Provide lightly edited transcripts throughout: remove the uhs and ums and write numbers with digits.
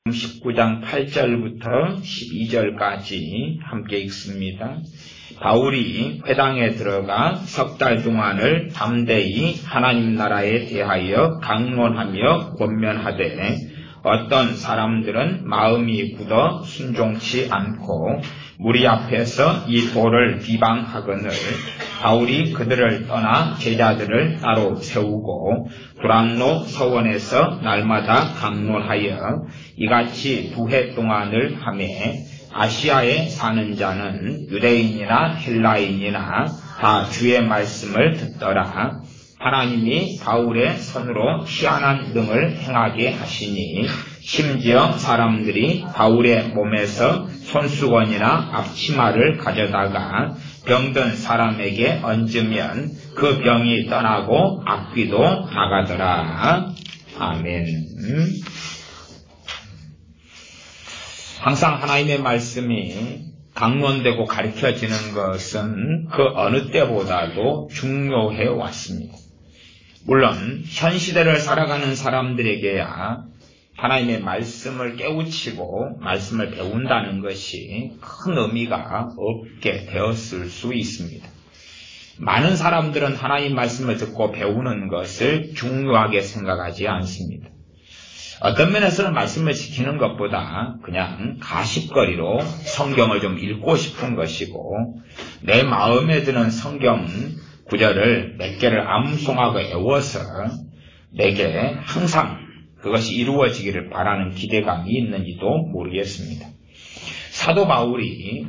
19장 8절부터 12절까지 함께 읽습니다. 바울이 회당에 들어가 석 달 동안을 담대히 하나님 나라에 대하여 강론하며 권면하되 어떤 사람들은 마음이 굳어 순종치 않고 무리 앞에서 이 도를 비방하거늘 바울이 그들을 떠나 제자들을 따로 세우고 두란노 서원에서 날마다 강론하여 이같이 2해 동안을 하매 아시아에 사는 자는 유대인이나 헬라인이나 다 주의 말씀을 듣더라. 하나님이 바울의 손으로 희한한 능을 행하게 하시니 심지어 사람들이 바울의 몸에서 손수건이나 앞치마를 가져다가 병든 사람에게 얹으면 그 병이 떠나고 악귀도 나가더라. 아멘. 항상 하나님의 말씀이 강론되고 가르쳐지는 것은 그 어느 때보다도 중요해 왔습니다. 물론 현 시대를 살아가는 사람들에게야 하나님의 말씀을 깨우치고 말씀을 배운다는 것이 큰 의미가 없게 되었을 수 있습니다. 많은 사람들은 하나님 말씀을 듣고 배우는 것을 중요하게 생각하지 않습니다. 어떤 면에서는 말씀을 지키는 것보다 그냥 가십거리로 성경을 좀 읽고 싶은 것이고 내 마음에 드는 성경 구절을 몇 개를 암송하고 외워서 내게 항상 그것이 이루어지기를 바라는 기대감이 있는지도 모르겠습니다. 사도 바울이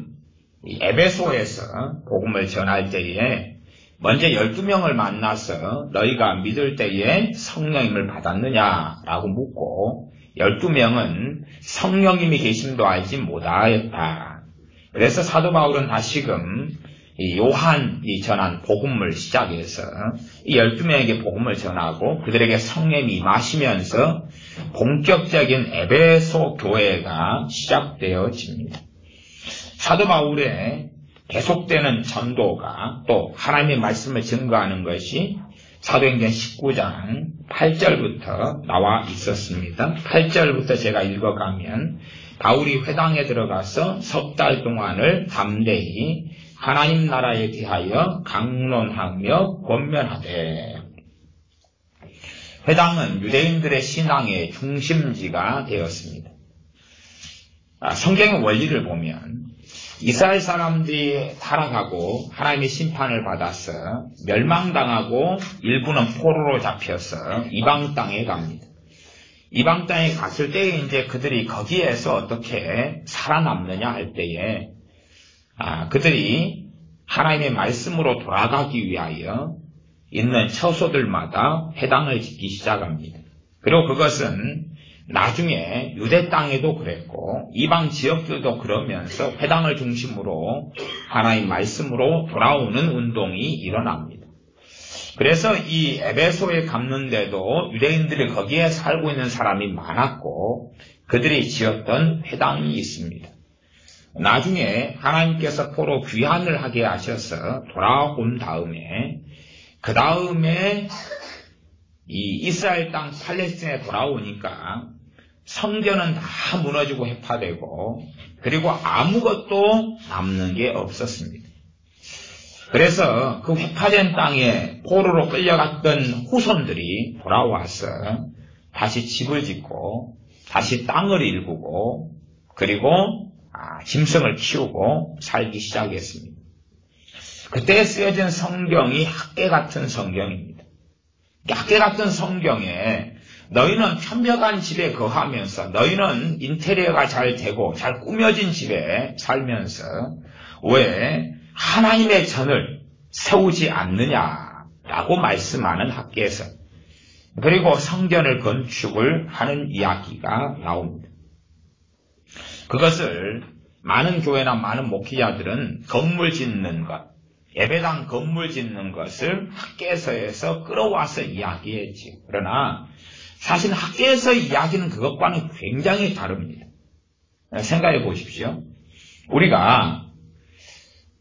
에베소에서 복음을 전할 때에 먼저 12명을 만나서 너희가 믿을 때에 성령님을 받았느냐라고 묻고 12명은 성령님이 계심도 알지 못하였다. 그래서 사도 바울은 다시금 요한이 전한 복음을 시작해서 이 12명에게 복음을 전하고 그들에게 성령이 임하시면서 본격적인 에베소 교회가 시작되어집니다. 사도 바울의 계속되는 전도가 또 하나님의 말씀을 증거하는 것이 사도행전 19장 8절부터 나와 있었습니다. 8절부터 제가 읽어가면 바울이 회당에 들어가서 석 달 동안을 담대히 하나님 나라에 대하여 강론하며 권면하되 회당은 유대인들의 신앙의 중심지가 되었습니다. 성경의 원리를 보면 이스라엘 사람들이 타락하고 하나님의 심판을 받아서 멸망당하고 일부는 포로로 잡혀서 이방 땅에 갑니다. 이방 땅에 갔을 때에 이제 그들이 거기에서 어떻게 살아남느냐 할 때에 그들이 하나님의 말씀으로 돌아가기 위하여 있는 처소들마다 회당을 짓기 시작합니다. 그리고 그것은 나중에 유대 땅에도 그랬고 이방 지역들도 그러면서 회당을 중심으로 하나님 말씀으로 돌아오는 운동이 일어납니다. 그래서 이 에베소에 갔는데도 유대인들이 거기에 살고 있는 사람이 많았고 그들이 지었던 회당이 있습니다. 나중에 하나님께서 포로 귀환을 하게 하셔서 돌아온 다음에 그 다음에 이 이스라엘 땅 팔레스틴에 돌아오니까 성전은 다 무너지고 회파되고 그리고 아무것도 남는 게 없었습니다. 그래서 그 회파된 땅에 포로로 끌려갔던 후손들이 돌아와서 다시 집을 짓고 다시 땅을 일구고 그리고 짐승을 키우고 살기 시작했습니다. 그때 쓰여진 성경이 학계 같은 성경입니다. 학계 같은 성경에 너희는 편벽한 집에 거하면서 너희는 인테리어가 잘 되고 잘 꾸며진 집에 살면서 왜 하나님의 전을 세우지 않느냐라고 말씀하는 학계에서 그리고 성전을 건축을 하는 이야기가 나옵니다. 그것을 많은 교회나 많은 목회자들은 건물 짓는 것, 예배당 건물 짓는 것을 학계서에서 끌어와서 이야기했지. 그러나 사실 학계에서 이야기는 그것과는 굉장히 다릅니다. 생각해 보십시오. 우리가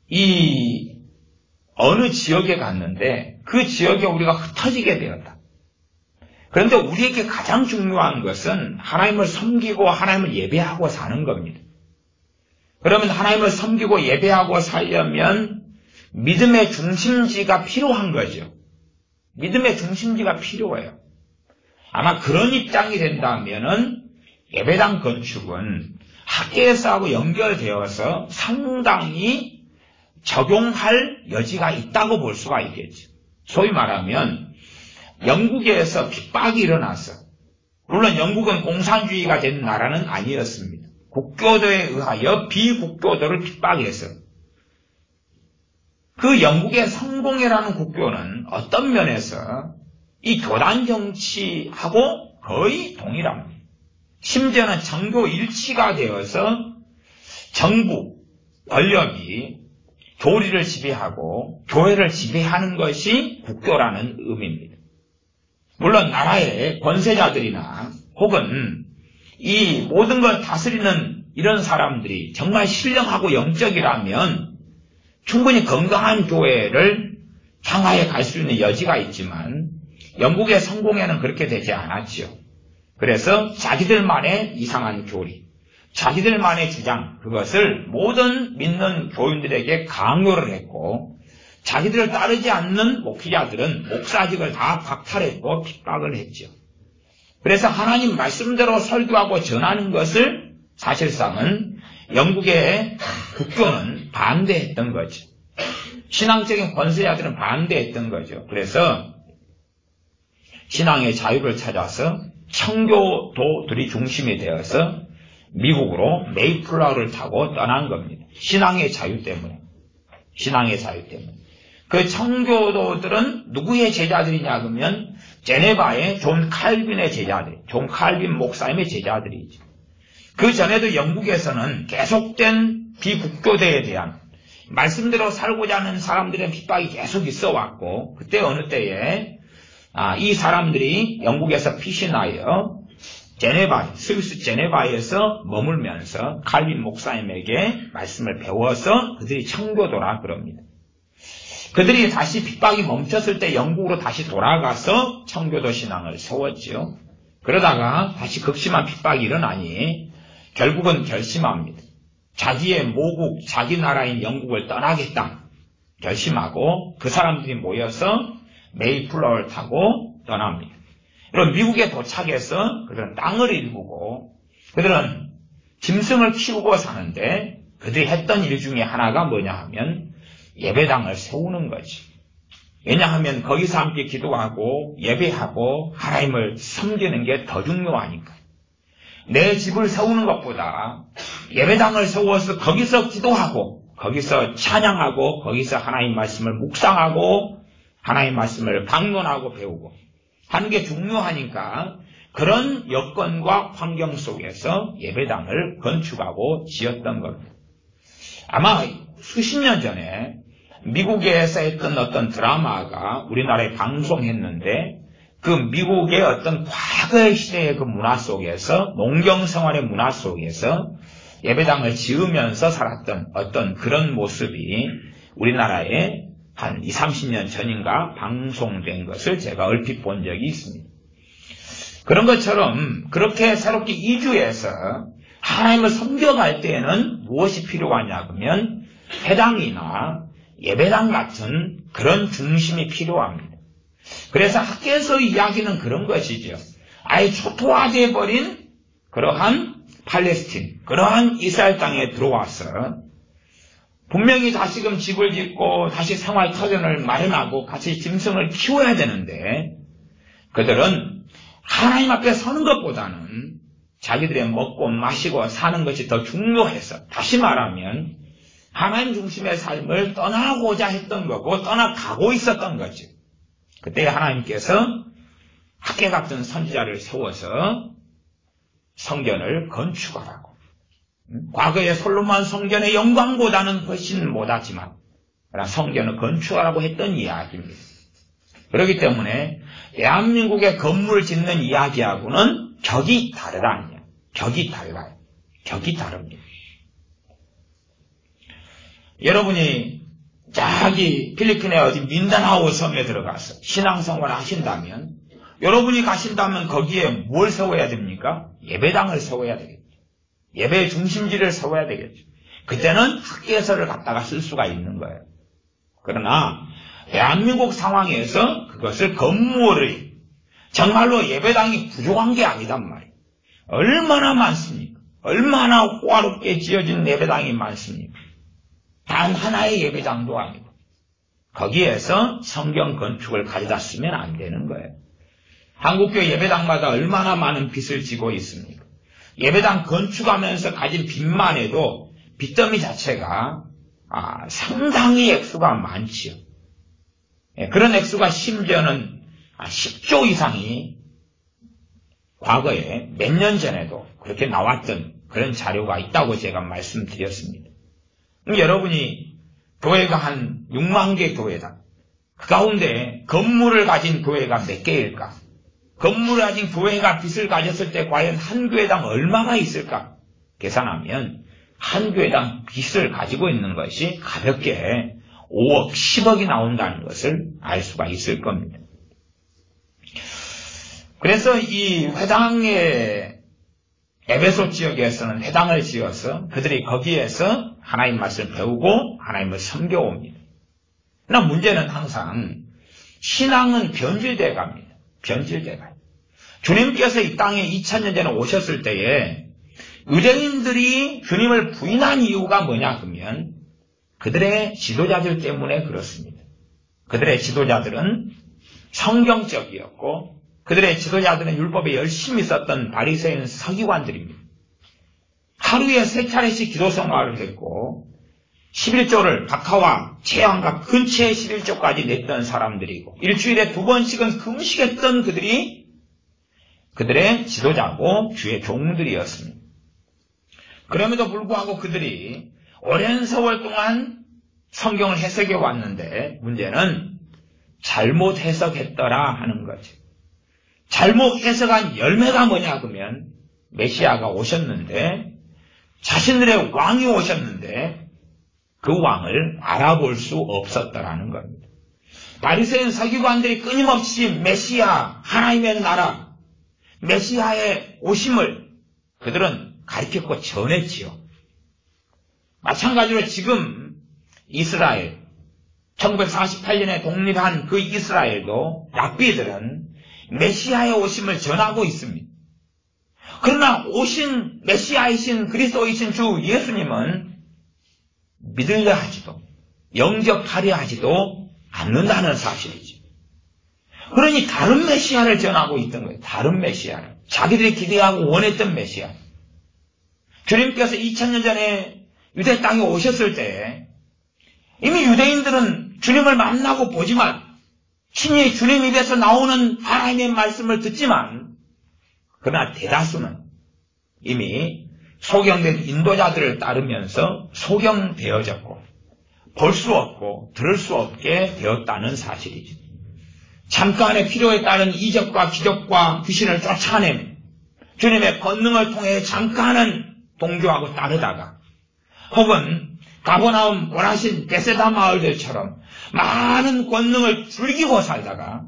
이 어느 지역에 갔는데 그 지역에 우리가 흩어지게 되었다. 그런데 우리에게 가장 중요한 것은 하나님을 섬기고 하나님을 예배하고 사는 겁니다. 그러면 하나님을 섬기고 예배하고 살려면 믿음의 중심지가 필요한 거죠. 믿음의 중심지가 필요해요. 아마 그런 입장이 된다면은 예배당 건축은 학계에서하고 연결되어서 상당히 적용할 여지가 있다고 볼 수가 있겠죠. 소위 말하면 영국에서 핍박이 일어났어. 물론 영국은 공산주의가 된 나라는 아니었습니다. 국교도에 의하여 비국교도를 핍박했어. 그 영국의 성공회라는 국교는 어떤 면에서 이 교단 정치하고 거의 동일합니다. 심지어는 정교 일치가 되어서 정부, 권력이 교리를 지배하고 교회를 지배하는 것이 국교라는 의미입니다. 물론 나라의 권세자들이나 혹은 이 모든 걸 다스리는 이런 사람들이 정말 신령하고 영적이라면 충분히 건강한 교회를 향하여 갈 수 있는 여지가 있지만 영국의 성공회는 그렇게 되지 않았지요. 그래서 자기들만의 이상한 교리, 자기들만의 주장, 그것을 모든 믿는 교인들에게 강요를 했고 자기들을 따르지 않는 목회자들은 목사직을 다 박탈했고 핍박을 했죠. 그래서 하나님 말씀대로 설교하고 전하는 것을 사실상은 영국의 국교는 반대했던 거죠. 신앙적인 권세자들은 반대했던 거죠. 그래서 신앙의 자유를 찾아서 청교도들이 중심이 되어서 미국으로 메이플라워를 타고 떠난 겁니다. 신앙의 자유 때문에. 신앙의 자유 때문에. 그 청교도들은 누구의 제자들이냐 그러면 제네바의 존 칼빈의 제자들, 존 칼빈 목사님의 제자들이죠. 그 전에도 영국에서는 계속된 비국교대에 대한 말씀대로 살고자 하는 사람들의 핍박이 계속 있어 왔고 그때 어느 때에 이 사람들이 영국에서 피신하여 제네바, 스위스 제네바에서 머물면서 칼빈 목사님에게 말씀을 배워서 그들이 청교도라 그럽니다. 그들이 다시 핍박이 멈췄을 때 영국으로 다시 돌아가서 청교도 신앙을 세웠지요. 그러다가 다시 극심한 핍박이 일어나니 결국은 결심합니다. 자기의 모국, 자기 나라인 영국을 떠나겠다 결심하고 그 사람들이 모여서 메이플라워를 타고 떠납니다. 그럼 미국에 도착해서 그들은 땅을 일구고 그들은 짐승을 키우고 사는데 그들이 했던 일 중에 하나가 뭐냐 하면 예배당을 세우는 거지. 왜냐하면 거기서 함께 기도하고 예배하고 하나님을 섬기는 게 더 중요하니까. 내 집을 세우는 것보다 예배당을 세워서 거기서 기도하고 거기서 찬양하고 거기서 하나님 말씀을 묵상하고 하나님 말씀을 강론하고 배우고 하는 게 중요하니까 그런 여건과 환경 속에서 예배당을 건축하고 지었던 겁니다. 아마 수십 년 전에 미국에서 했던 어떤 드라마가 우리나라에 방송했는데 그 미국의 어떤 과거의 시대의 그 문화 속에서 농경생활의 문화 속에서 예배당을 지으면서 살았던 어떤 그런 모습이 우리나라에 한 20, 30년 전인가 방송된 것을 제가 얼핏 본 적이 있습니다. 그런 것처럼 그렇게 새롭게 이주해서 하나님을 섬겨갈 때에는 무엇이 필요하냐 그러면 회당이나 예배당 같은 그런 중심이 필요합니다. 그래서 학계에서 이야기는 그런 것이죠. 아예 초토화되어 버린 그러한 팔레스틴, 그러한 이스라엘 땅에 들어와서 분명히 다시금 집을 짓고 다시 생활터전을 마련하고 같이 짐승을 키워야 되는데 그들은 하나님 앞에 서는 것보다는 자기들의 먹고 마시고 사는 것이 더 중요해서 다시 말하면 하나님 중심의 삶을 떠나고자 했던 거고 떠나가고 있었던 거죠. 그때 하나님께서 학계 같은 선지자를 세워서 성전을 건축하라고. 과거의 솔로몬 성전의 영광보다는 훨씬 못하지만 성전을 건축하라고 했던 이야기입니다. 그렇기 때문에 대한민국의 건물 짓는 이야기하고는 격이 다르다는 거예요. 격이 달라요. 격이 다릅니다. 여러분이 저기 필리핀의 어디 민다나오 섬에 들어가서 신앙생활을 하신다면 여러분이 가신다면 거기에 뭘 세워야 됩니까? 예배당을 세워야 되겠죠. 예배의 중심지를 세워야 되겠죠. 그때는 학예서를 갖다가 쓸 수가 있는 거예요. 그러나 대한민국 상황에서 그것을 건물의 정말로 예배당이 부족한 게 아니단 말이에요. 얼마나 많습니까? 얼마나 호화롭게 지어진 예배당이 많습니까? 단 하나의 예배당도 아니고 거기에서 성경 건축을 가져다 쓰면 안 되는 거예요. 한국교회 예배당마다 얼마나 많은 빚을 지고 있습니까? 예배당 건축하면서 가진 빚만 해도 빚더미 자체가 상당히 액수가 많지요. 그런 액수가 심지어는 10조 이상이 과거에 몇 년 전에도 그렇게 나왔던 그런 자료가 있다고 제가 말씀드렸습니다. 여러분이 교회가 한 6만 개 교회다. 그 가운데 건물을 가진 교회가 몇 개일까? 건물을 가진 교회가 빚을 가졌을 때 과연 한 교회당 얼마나 있을까? 계산하면 한 교회당 빚을 가지고 있는 것이 가볍게 5억, 10억이 나온다는 것을 알 수가 있을 겁니다. 그래서 이 회당의 에베소 지역에서는 회당을 지어서 그들이 거기에서 하나님 말씀을 배우고 하나님을 섬겨옵니다. 그러나 문제는 항상 신앙은 변질돼 갑니다. 변질돼 가요. 주님께서 이 땅에 2000년 전에 오셨을 때에 유대인들이 주님을 부인한 이유가 뭐냐 하면 그들의 지도자들 때문에 그렇습니다. 그들의 지도자들은 성경적이었고 그들의 지도자들은 율법에 열심히 썼던 바리새인 서기관들입니다. 하루에 3차례씩 기도 생활을 했고 11조를 박하와 채양과 근처의 11조까지 냈던 사람들이고 일주일에 2번씩은 금식했던 그들이 그들의 지도자고 주의 종들이었습니다. 그럼에도 불구하고 그들이 오랜 세월 동안 성경을 해석해 왔는데 문제는 잘못 해석했더라 하는 거죠. 잘못 해석한 열매가 뭐냐 하면 메시아가 오셨는데 자신들의 왕이 오셨는데 그 왕을 알아볼 수 없었더라는 겁니다. 바리새인 서기관들이 끊임없이 메시아, 하나님의 나라, 메시아의 오심을 그들은 가르쳤고 전했지요. 마찬가지로 지금 이스라엘, 1948년에 독립한 그 이스라엘도 랍비들은 메시아의 오심을 전하고 있습니다. 그러나 오신 메시아이신 그리스도이신 주 예수님은 믿으려 하지도 영접하려 하지도 않는다는 사실이죠. 그러니 다른 메시아를 전하고 있던 거예요. 다른 메시아를. 자기들이 기대하고 원했던 메시아. 주님께서 2000년 전에 유대 땅에 오셨을 때 이미 유대인들은 주님을 만나고 보지만 친히 주님 입에서 나오는 하나님의 말씀을 듣지만 그러나 대다수는 이미 소경된 인도자들을 따르면서 소경되어졌고 볼 수 없고 들을 수 없게 되었다는 사실이죠. 잠깐의 필요에 따른 이적과 기적과 귀신을 쫓아내는 주님의 권능을 통해 잠깐은 동조하고 따르다가 혹은 가버나움, 고라신, 베세다 마을들처럼 많은 권능을 즐기고 살다가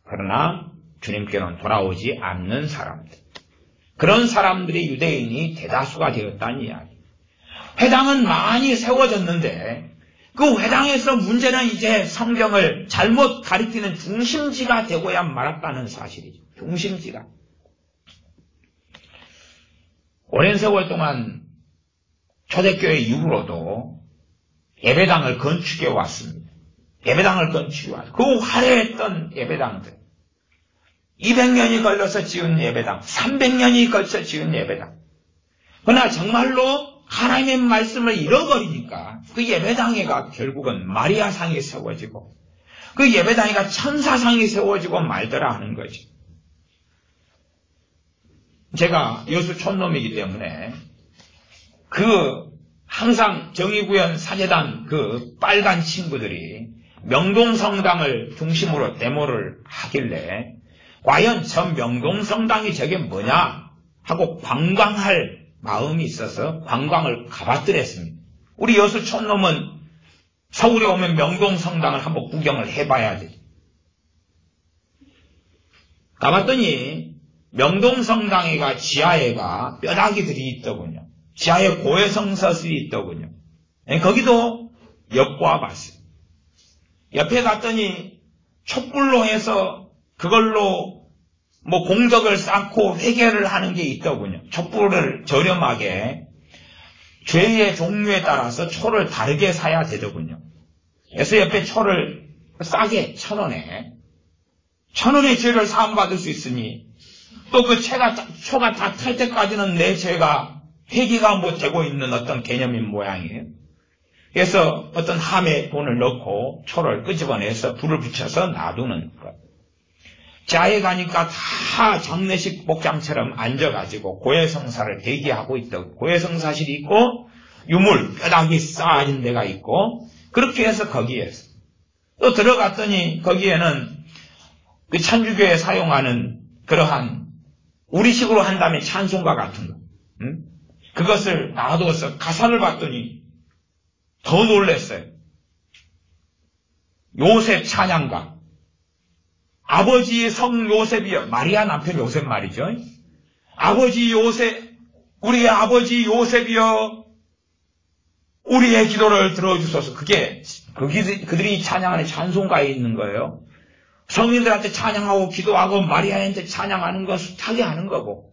그러나 주님께는 돌아오지 않는 사람들. 그런 사람들이 유대인이 대다수가 되었다는 이야기. 회당은 많이 세워졌는데 그 회당에서 문제는 이제 성경을 잘못 가리키는 중심지가 되고야 말았다는 사실이죠. 중심지가. 오랜 세월 동안 초대교회 이후로도 예배당을 건축해 왔습니다. 예배당을 건축해 왔습니다. 그 화려했던 예배당들. 200년이 걸려서 지은 예배당, 300년이 걸쳐 지은 예배당. 그러나 정말로 하나님의 말씀을 잃어버리니까 그 예배당에가 결국은 마리아상이 세워지고 그 예배당에가 천사상이 세워지고 말더라 하는 거죠. 제가 여수 촌놈이기 때문에 항상 정의구현 사제단 그 빨간 친구들이 명동성당을 중심으로 데모를 하길래 과연 전 명동성당이 저게 뭐냐 하고 관광할 마음이 있어서 관광을 가봤더랬습니다. 우리 여수 촌놈은 서울에 오면 명동성당을 한번 구경을 해봐야 돼. 가봤더니 명동성당에가 지하에가 뼈다귀들이 있더군요. 지하에 고해성사슬이 있더군요. 거기도 엿보아 봤어요. 옆에 갔더니 촛불로 해서 그걸로 공덕을 쌓고 회개를 하는 게 있더군요. 촛불을 저렴하게 죄의 종류에 따라서 초를 다르게 사야 되더군요. 그래서 옆에 초를 싸게 1,000원에 1,000원의 죄를 사함받을 수 있으니 또 그 초가 다 탈 때까지는 내 죄가 회개가 못되고 있는 어떤 개념인 모양이에요. 그래서 어떤 함에 돈을 넣고 초를 끄집어내서 불을 붙여서 놔두는 것. 자에 가니까 다 장례식 복장처럼 앉아가지고 고해성사를 대기하고 있다고. 고해성사실이 있고 유물, 뼈다귀 쌓아진 데가 있고 그렇게 해서 거기에서 또 들어갔더니 거기에는 그 천주교에 사용하는 그러한 우리식으로 한다면 찬송가 같은 거. 그것을 놔둬서 가사를 봤더니 더 놀랐어요. 요셉 찬양가. 아버지 성 요셉이여. 마리아 남편 요셉 말이죠. 아버지 요셉, 우리의 아버지 요셉이여. 우리의 기도를 들어주소서. 그게 그들이 찬양하는 찬송가에 있는 거예요. 성인들한테 찬양하고 기도하고 마리아한테 찬양하는 건 숱하게 하는 거고.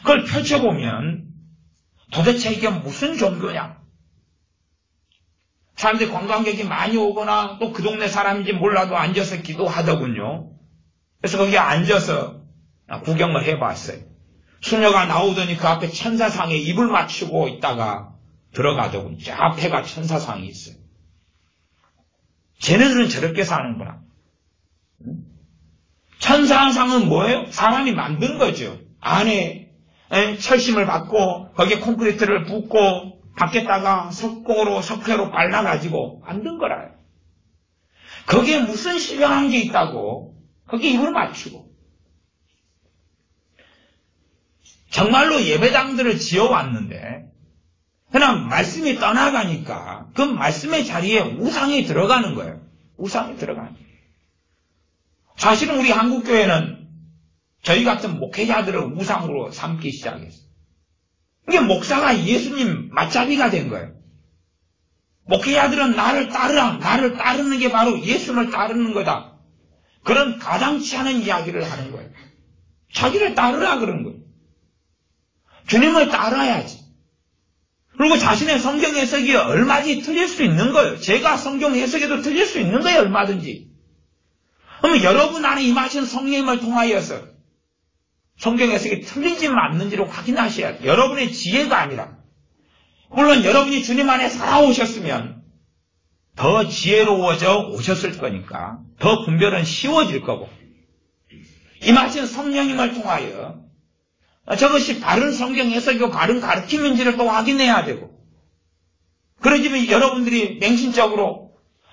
그걸 펼쳐보면 도대체 이게 무슨 종교냐? 사람들이 관광객이 많이 오거나 또 그 동네 사람인지 몰라도 앉아서 기도하더군요. 그래서 거기에 앉아서 구경을 해봤어요. 수녀가 나오더니 그 앞에 천사상에 입을 맞추고 있다가 들어가더군요. 저 앞에가 천사상이 있어요. 쟤네들은 저렇게 사는구나. 천사상은 뭐예요? 사람이 만든 거죠. 안에 철심을 받고 거기에 콘크리트를 붓고 밖에다가 석회로 발라가지고 만든 거라요. 거기에 무슨 신령한 게 있다고 거기에 입을 맞추고. 정말로 예배당들을 지어왔는데 그냥 말씀이 떠나가니까 그 말씀의 자리에 우상이 들어가는 거예요. 우상이 들어가는 거예요. 사실은 우리 한국교회는 저희 같은 목회자들을 우상으로 삼기 시작했어요. 이게 목사가 예수님 맞잡이가 된 거예요. 목회자들은 나를 따르라. 나를 따르는 게 바로 예수를 따르는 거다. 그런 가당치 않은 이야기를 하는 거예요. 자기를 따르라 그런 거예요. 주님을 따라야지. 그리고 자신의 성경 해석이 얼마든지 틀릴 수 있는 거예요. 제가 성경 해석에도 틀릴 수 있는 거예요. 얼마든지. 그러면 여러분 안에 임하신 성령님을 통하여서 성경 해석이 틀린지 맞는지를 확인하셔야 돼요. 여러분의 지혜가 아니라. 물론 여러분이 주님 안에 살아오셨으면 더 지혜로워져 오셨을 거니까 더 분별은 쉬워질 거고 임하신 성령님을 통하여 저것이 바른 성경 해석이고 바른 가르침인지를 또 확인해야 되고 그러지만 여러분들이 맹신적으로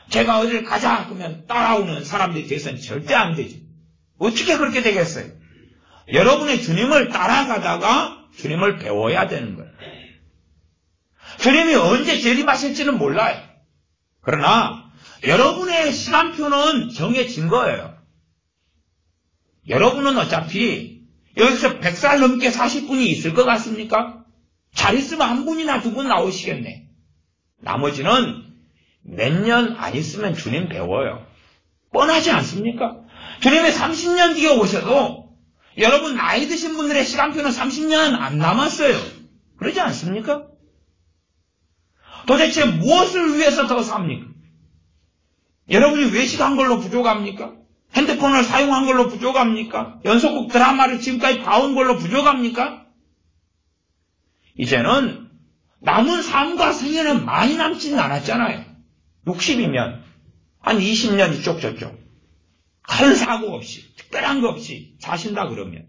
제가 어딜 가자 그러면 따라오는 사람들이 돼서는 절대 안 되죠. 어떻게 그렇게 되겠어요? 여러분의 주님을 따라가다가 주님을 배워야 되는 거예요. 주님이 언제 재림하실지는 몰라요. 그러나 여러분의 시간표는 정해진 거예요. 여러분은 어차피 여기서 100살 넘게 사실 분이 있을 것 같습니까? 잘 있으면 한 분이나 두 분 나오시겠네. 나머지는 몇 년 안 있으면 주님 배워요. 뻔하지 않습니까? 주님이 30년 뒤에 오셔도 여러분 나이 드신 분들의 시간표는 30년 안 남았어요. 그러지 않습니까? 도대체 무엇을 위해서 더 삽니까? 여러분이 외식한 걸로 부족합니까? 핸드폰을 사용한 걸로 부족합니까? 연속극 드라마를 지금까지 봐온 걸로 부족합니까? 이제는 남은 삶과 생애는 많이 남지는 않았잖아요. 60이면 한 20년 이쪽 저쪽 큰 사고 없이 특별한 거 없이 사신다 그러면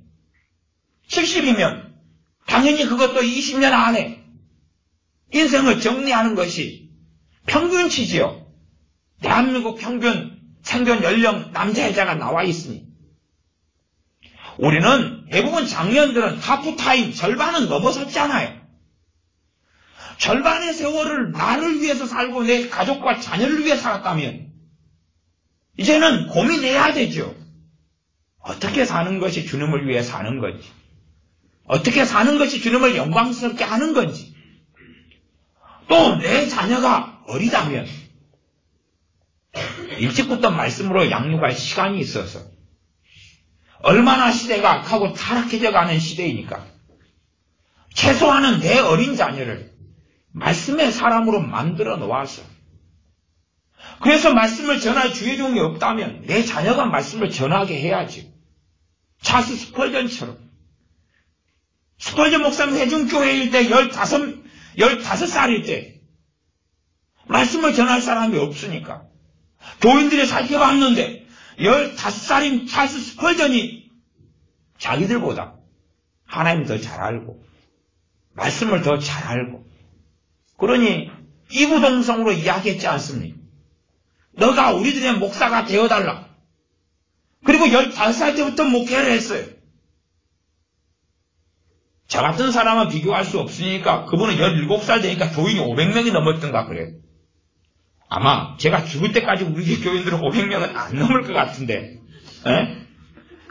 70이면 당연히 그것도 20년 안에 인생을 정리하는 것이 평균치지요. 대한민국 평균 생존 연령 남자 여자가 나와 있으니 우리는 대부분 장년들은 하프타임 절반은 넘어섰잖아요. 절반의 세월을 나를 위해서 살고 내 가족과 자녀를 위해 살았다면 이제는 고민해야 되죠. 어떻게 사는 것이 주님을 위해 사는 건지, 어떻게 사는 것이 주님을 영광스럽게 하는 건지, 또 내 자녀가 어리다면 일찍부터 말씀으로 양육할 시간이 있어서 얼마나 시대가 악하고 타락해져 가는 시대이니까 최소한은 내 어린 자녀를 말씀의 사람으로 만들어 놓아서, 그래서 말씀을 전할 주의 종이 없다면 내 자녀가 말씀을 전하게 해야지. 찰스 스펄전처럼. 스펄전 목사님 회중교회일 때 15살일 때 말씀을 전할 사람이 없으니까 교인들이 살펴봤는데 15살인 찰스 스펄전이 자기들보다 하나님 더 잘 알고 말씀을 더 잘 알고, 그러니 이구동성으로 이야기했지 않습니까? 너가 우리들의 목사가 되어달라. 그리고 15살 때부터 목회를 했어요. 저 같은 사람은 비교할 수 없으니까 그분은 17살 되니까 교인이 500명이 넘었던가 그래요. 아마 제가 죽을 때까지 우리 교인들은 500명은 안 넘을 것 같은데,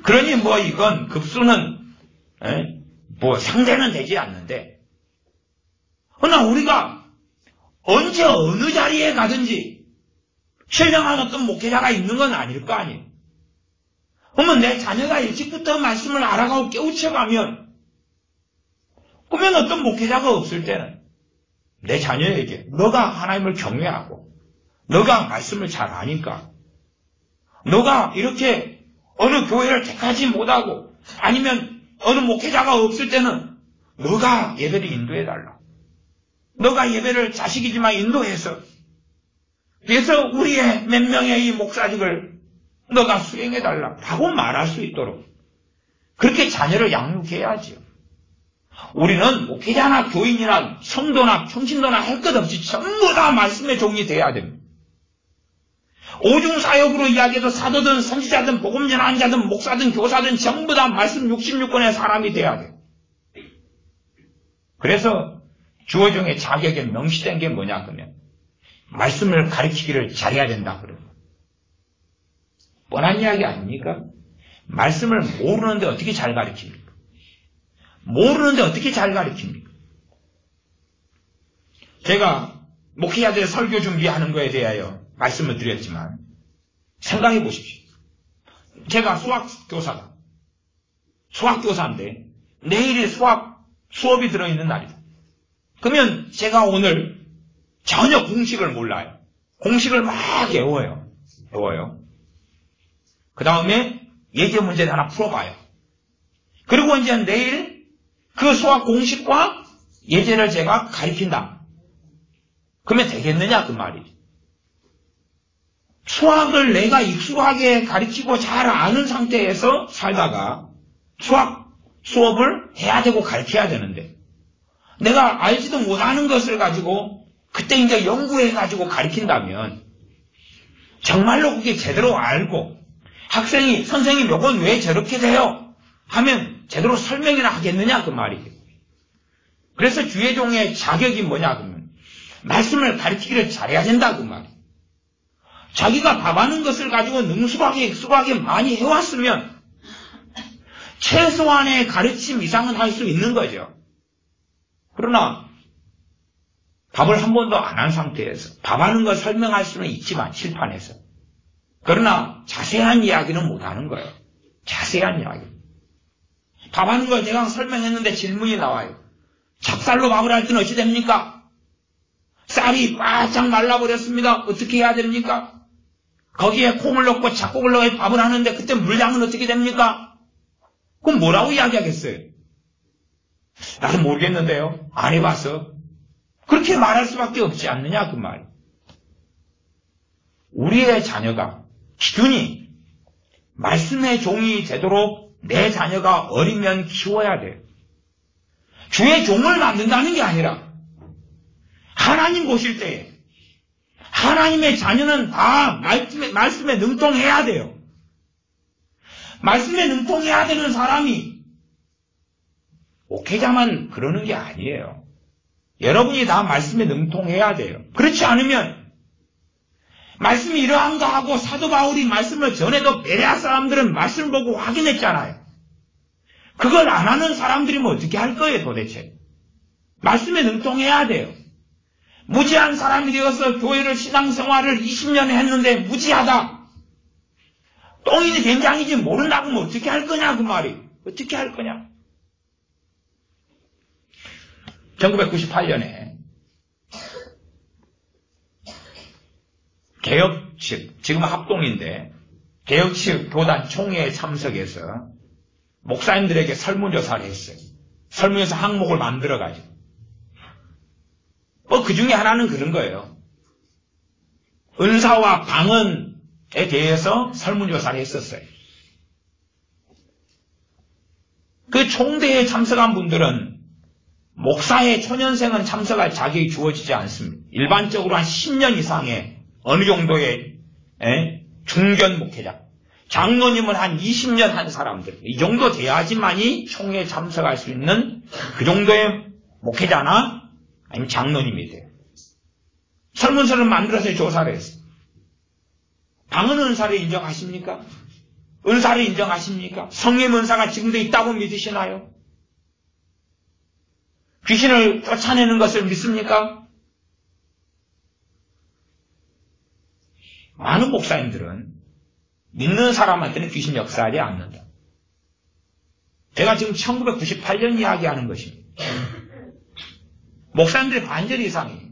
그러니 뭐 이건 급수는 뭐 상대는 되지 않는데, 그러나 우리가 언제 어느 자리에 가든지 신령한 어떤 목회자가 있는 건 아닐 거 아니에요. 그러면 내 자녀가 일찍부터 말씀을 알아가고 깨우쳐가면, 그러면 어떤 목회자가 없을 때는 내 자녀에게 너가 하나님을 경외하고 너가 말씀을 잘 아니까, 너가 이렇게 어느 교회를 택하지 못하고 아니면 어느 목회자가 없을 때는 너가 예배를 인도해달라. 너가 예배를 자식이지만 인도해서, 그래서 우리의 몇 명의 이 목사직을 너가 수행해달라 라고 말할 수 있도록 그렇게 자녀를 양육해야지요. 우리는 목회자나 교인이나 성도나 평신도나 할 것 없이 전부 다 말씀의 종이 돼야 됩니다. 오중사역으로 이야기해도 사도든 선지자든 복음 전하는 자든 목사든 교사든 전부 다 말씀 66권의 사람이 돼야 돼요. 그래서 주어종의 자격에 명시된 게 뭐냐 그러면 말씀을 가르치기를 잘해야 된다 그래요. 뻔한 이야기 아닙니까? 말씀을 모르는데 어떻게 잘 가르칩니까? 모르는데 어떻게 잘 가르칩니까? 제가 목회자들 설교 준비하는 거에 대하여 말씀을 드렸지만 생각해 보십시오. 제가 수학교사다. 수학교사인데 내일이 수업이 들어있는 날이다. 그러면 제가 오늘 전혀 공식을 몰라요. 공식을 막 외워요. 그 다음에 예제 문제를 하나 풀어봐요. 그리고 이제 내일 그 수학 공식과 예제를 제가 가르친다. 그러면 되겠느냐 그 말이지. 수학을 내가 익숙하게 가르치고 잘 아는 상태에서 살다가 수학 수업을 해야 되고 가르쳐야 되는데, 내가 알지도 못하는 것을 가지고 그때 이제 연구해가지고 가르친다면 정말로 그게 제대로 알고 학생이 선생님 요건 왜 저렇게 돼요? 하면 제대로 설명이나 하겠느냐 그 말이에요. 그래서 주의 종의 자격이 뭐냐 그러면 말씀을 가르치기를 잘해야 된다 그 말이에요. 자기가 답하는 것을 가지고 능숙하게 익숙하게 많이 해왔으면 최소한의 가르침 이상은 할 수 있는 거죠. 그러나 답을 한 번도 안 한 상태에서 답하는 걸 설명할 수는 있지만 칠판에서, 그러나 자세한 이야기는 못하는 거예요. 자세한 이야기. 답하는 걸 내가 설명했는데 질문이 나와요. 찹쌀로 밥을 할 때는 어찌 됩니까? 쌀이 바짝 말라버렸습니다. 어떻게 해야 됩니까? 거기에 콩을 넣고 잡곡을 넣어 밥을 하는데 그때 물량은 어떻게 됩니까? 그럼 뭐라고 이야기하겠어요? 나도 모르겠는데요. 안 해봐서. 그렇게 말할 수밖에 없지 않느냐 그 말. 우리의 자녀가 기준이 말씀의 종이 되도록 내 자녀가 어리면 키워야 돼요. 주의 종을 만든다는 게 아니라 하나님 보실 때에 하나님의 자녀는 다 말씀에 능통해야 돼요. 말씀에 능통해야 되는 사람이 목회자만 그러는 게 아니에요. 여러분이 다 말씀에 능통해야 돼요. 그렇지 않으면 말씀이 이러한가 하고 사도 바울이 말씀을 전해도 베레아 사람들은 말씀을 보고 확인했잖아요. 그걸 안 하는 사람들이면 어떻게 할 거예요 도대체? 말씀에 능통해야 돼요. 무지한 사람이 되어서 교회를 신앙생활을 20년 했는데 무지하다. 똥이니 된장이지 모른다고 하면 어떻게 할 거냐 그 말이. 어떻게 할 거냐. 1998년에 개혁 측, 지금은 합동인데 개혁 측 교단 총회에 참석해서 목사님들에게 설문조사를 했어요. 설문조사 항목을 만들어가지고 그 중에 하나는 그런 거예요. 은사와 방언에 대해서 설문조사를 했었어요. 그 총대에 참석한 분들은 목사의 초년생은 참석할 자격이 주어지지 않습니다. 일반적으로 한 10년 이상의 어느 정도의 중견 목회자, 장로님은 한 20년 한 사람들, 이 정도 돼야지만이 총회에 참석할 수 있는 그 정도의 목회자나 아니면 장로님이 돼요. 설문서를 만들어서 조사를 했어요. 방언 은사를 인정하십니까? 은사를 인정하십니까? 성령 은사가 지금도 있다고 믿으시나요? 귀신을 쫓아내는 것을 믿습니까? 많은 목사님들은 믿는 사람한테는 귀신 역사하지 않는다. 제가 지금 1998년 이야기하는 것입니다. 목사님들의 반절 이상이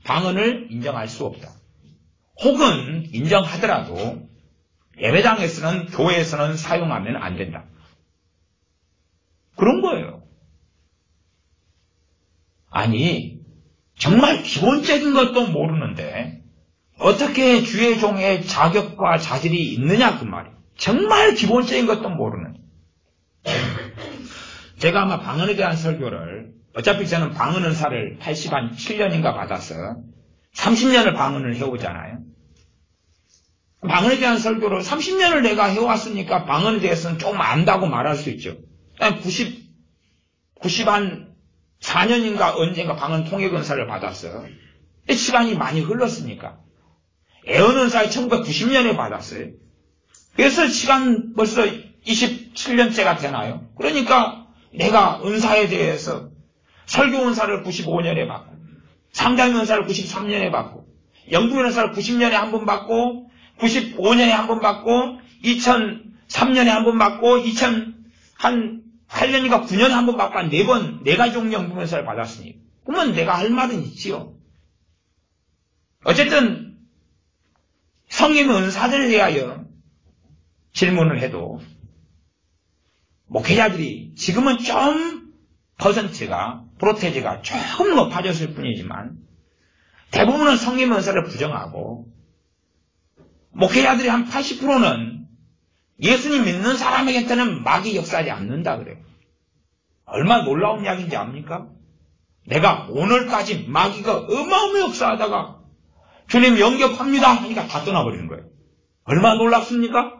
방언을 인정할 수 없다. 혹은 인정하더라도 예배당에서는 교회에서는 사용하면 안 된다. 그런 거예요. 아니 정말 기본적인 것도 모르는데 어떻게 주의 종의 자격과 자질이 있느냐 그 말이에요. 정말 기본적인 것도 모르는. 제가 아마 방언에 대한 설교를 어차피 저는 방언 은사를 87년인가 받아서 30년을 방언을 해오잖아요. 방언에 대한 설교를 30년을 내가 해왔으니까 방언에 대해서는 조금 안다고 말할 수 있죠. 94년인가 언젠가 방언 통역 은사를 받았어요. 시간이 많이 흘렀으니까. 애언 은사를 1990년에 받았어요. 그래서 시간 벌써 27년째가 되나요? 그러니까 내가 은사에 대해서 설교 은사를 95년에 받고 상담 은사를 93년에 받고 연구 은사를 90년에 한 번 받고 95년에 한 번 받고 2003년에 한 번 받고 2008년인가 9년에 한 번 받고 한 4번 4가지 종류 연구 은사를 받았으니 그러면 내가 할 말은 있지요. 어쨌든 성김 은사들에 대하여 질문을 해도 목회자들이 지금은 좀 프로테지가 조금 높아졌을 뿐이지만 대부분은 성김 은사를 부정하고 목회자들이 한 80%는 예수님 믿는 사람에게는 마귀 역사하지 않는다 그래요. 얼마나 놀라운 이야기인지 압니까? 내가 오늘까지 마귀가 어마어마하게 역사하다가 주님 영접합니다 하니까 다 떠나버리는 거예요. 얼마나 놀랍습니까?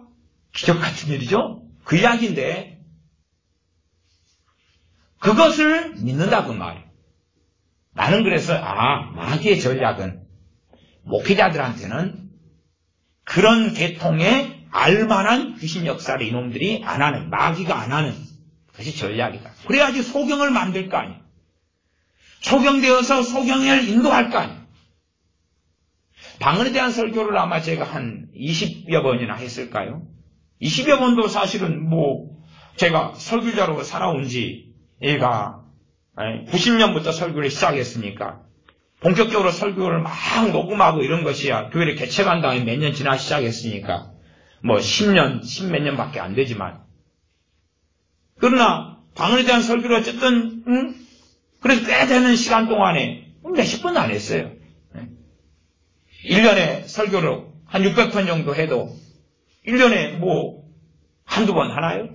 기적 같은 일이죠? 그 이야기인데 그것을 믿는다 그 말이에요. 나는 그래서 마귀의 전략은 목회자들한테는 그런 계통의 알만한 귀신 역사를 이놈들이 안 하는, 마귀가 안 하는 그것이 전략이다. 그래야지 소경을 만들 거 아니에요. 소경되어서 소경을 인도할 거 아니에요. 방언에 대한 설교를 아마 제가 한 20여 번이나 했을까요? 20여 번도 사실은 제가 설교자로 살아온 지 얘가 90년부터 설교를 시작했으니까 본격적으로 설교를 막 녹음하고 이런 것이야 교회를 개척한 다음에 몇 년 지나 시작했으니까 10년, 10몇 년밖에 안 되지만 그러나 방언에 대한 설교를 어쨌든 그래서 꽤 되는 시간 동안에 몇십 번 안 했어요. 1년에 설교를 한 600편 정도 해도 1년에 한두 번 하나요?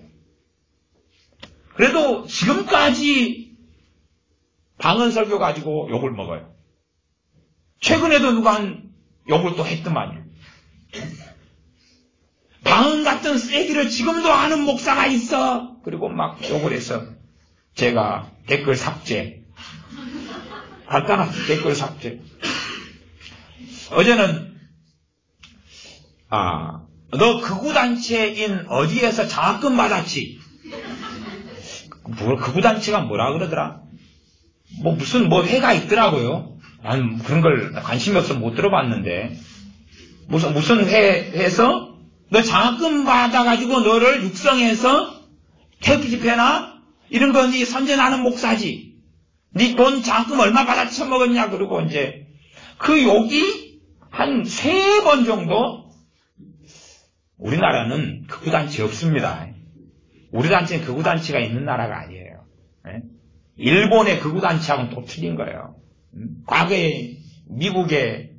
그래도 지금까지 방언 설교 가지고 욕을 먹어요. 최근에도 누가 욕을 또 했더만요. 방언 같은 쓰레기를 지금도 아는 목사가 있어. 그리고 막 욕을 해서 제가 댓글 삭제. 간단한 댓글 삭제. 어제는 너 극우단체인 어디에서 장학금 받았지? 극우단체가 뭐라 그러더라? 무슨 회가 있더라고요. 난 그런 걸 관심이 없어서 못 들어봤는데. 무슨 회에서 너 장학금 받아가지고 너를 육성해서 태극기 집회나 이런 거 네 선전하는 목사지. 네 돈 장학금 얼마 받아 처먹었냐? 그러고 이제 그 욕이 한 3번 정도. 우리나라는 극우단체 없습니다. 우리 단체는 극우단체가 있는 나라가 아니에요. 일본의 극우단체하고는 또 틀린 거예요. 과거에 미국의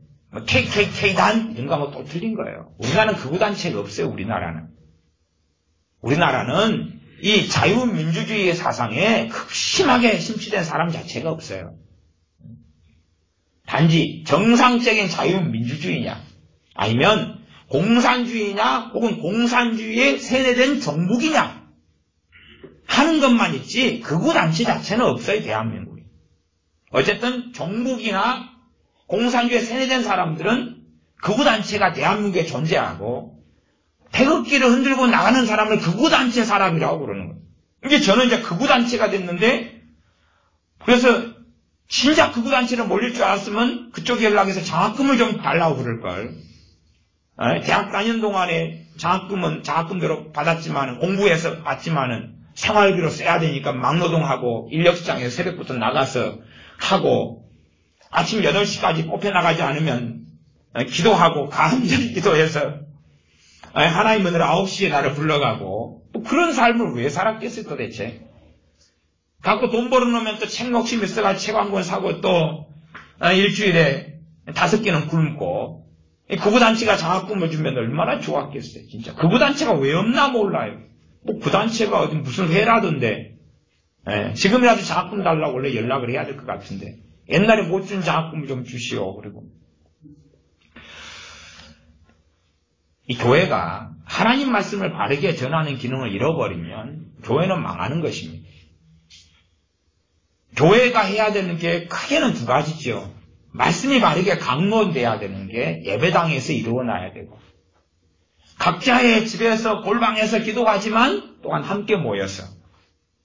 KKK단 이런 거하고 또 틀린 거예요. 우리나라는 극우단체가 없어요. 우리나라는 이 자유민주주의 사상에 극심하게 심취된 사람 자체가 없어요. 단지 정상적인 자유민주주의냐 아니면 공산주의냐 혹은 공산주의에 세뇌된 정북이냐 하는 것만 있지 극우단체 자체는 없어요. 대한민국에. 어쨌든 정북이나 공산주의에 세뇌된 사람들은 극우단체가 대한민국에 존재하고 태극기를 흔들고 나가는 사람을 극우단체 사람이라고 그러는 거예요. 이제 저는 이제 극우단체가 됐는데 그래서 진짜 극우단체를 몰릴 줄 알았으면 그쪽 연락해서 장학금을 좀 달라고 그럴걸. 대학 다니는 동안에 장학금대로 받았지만 공부해서 받지만은 생활비로 써야 되니까 막노동하고 인력시장에서 새벽부터 나가서 하고 아침 8시까지 뽑혀 나가지 않으면 기도하고 간절히 기도해서 하나님 은혜로 9시에 나를 불러가고 뭐 그런 삶을 왜 살았겠어요 도대체. 갖고 돈 벌어놓으면 또 책 욕심 있어가지고 책 한 권 사고 또 일주일에 5끼는 굶고 극우단체가 장학금을 주면 얼마나 좋았겠어요. 진짜 극우단체가 왜 없나 몰라요. 뭐 그 단체가 어디 무슨 회라던데 지금이라도 장학금 달라고 원래 연락을 해야 될 것 같은데 옛날에 못 준 장학금을 좀 주시오. 그리고 이 교회가 하나님 말씀을 바르게 전하는 기능을 잃어버리면 교회는 망하는 것입니다. 교회가 해야 되는 게 크게는 2가지죠. 말씀이 바르게 강론돼야 되는 게 예배당에서 이루어나야 되고 각자의 집에서 골방에서 기도하지만 또한 함께 모여서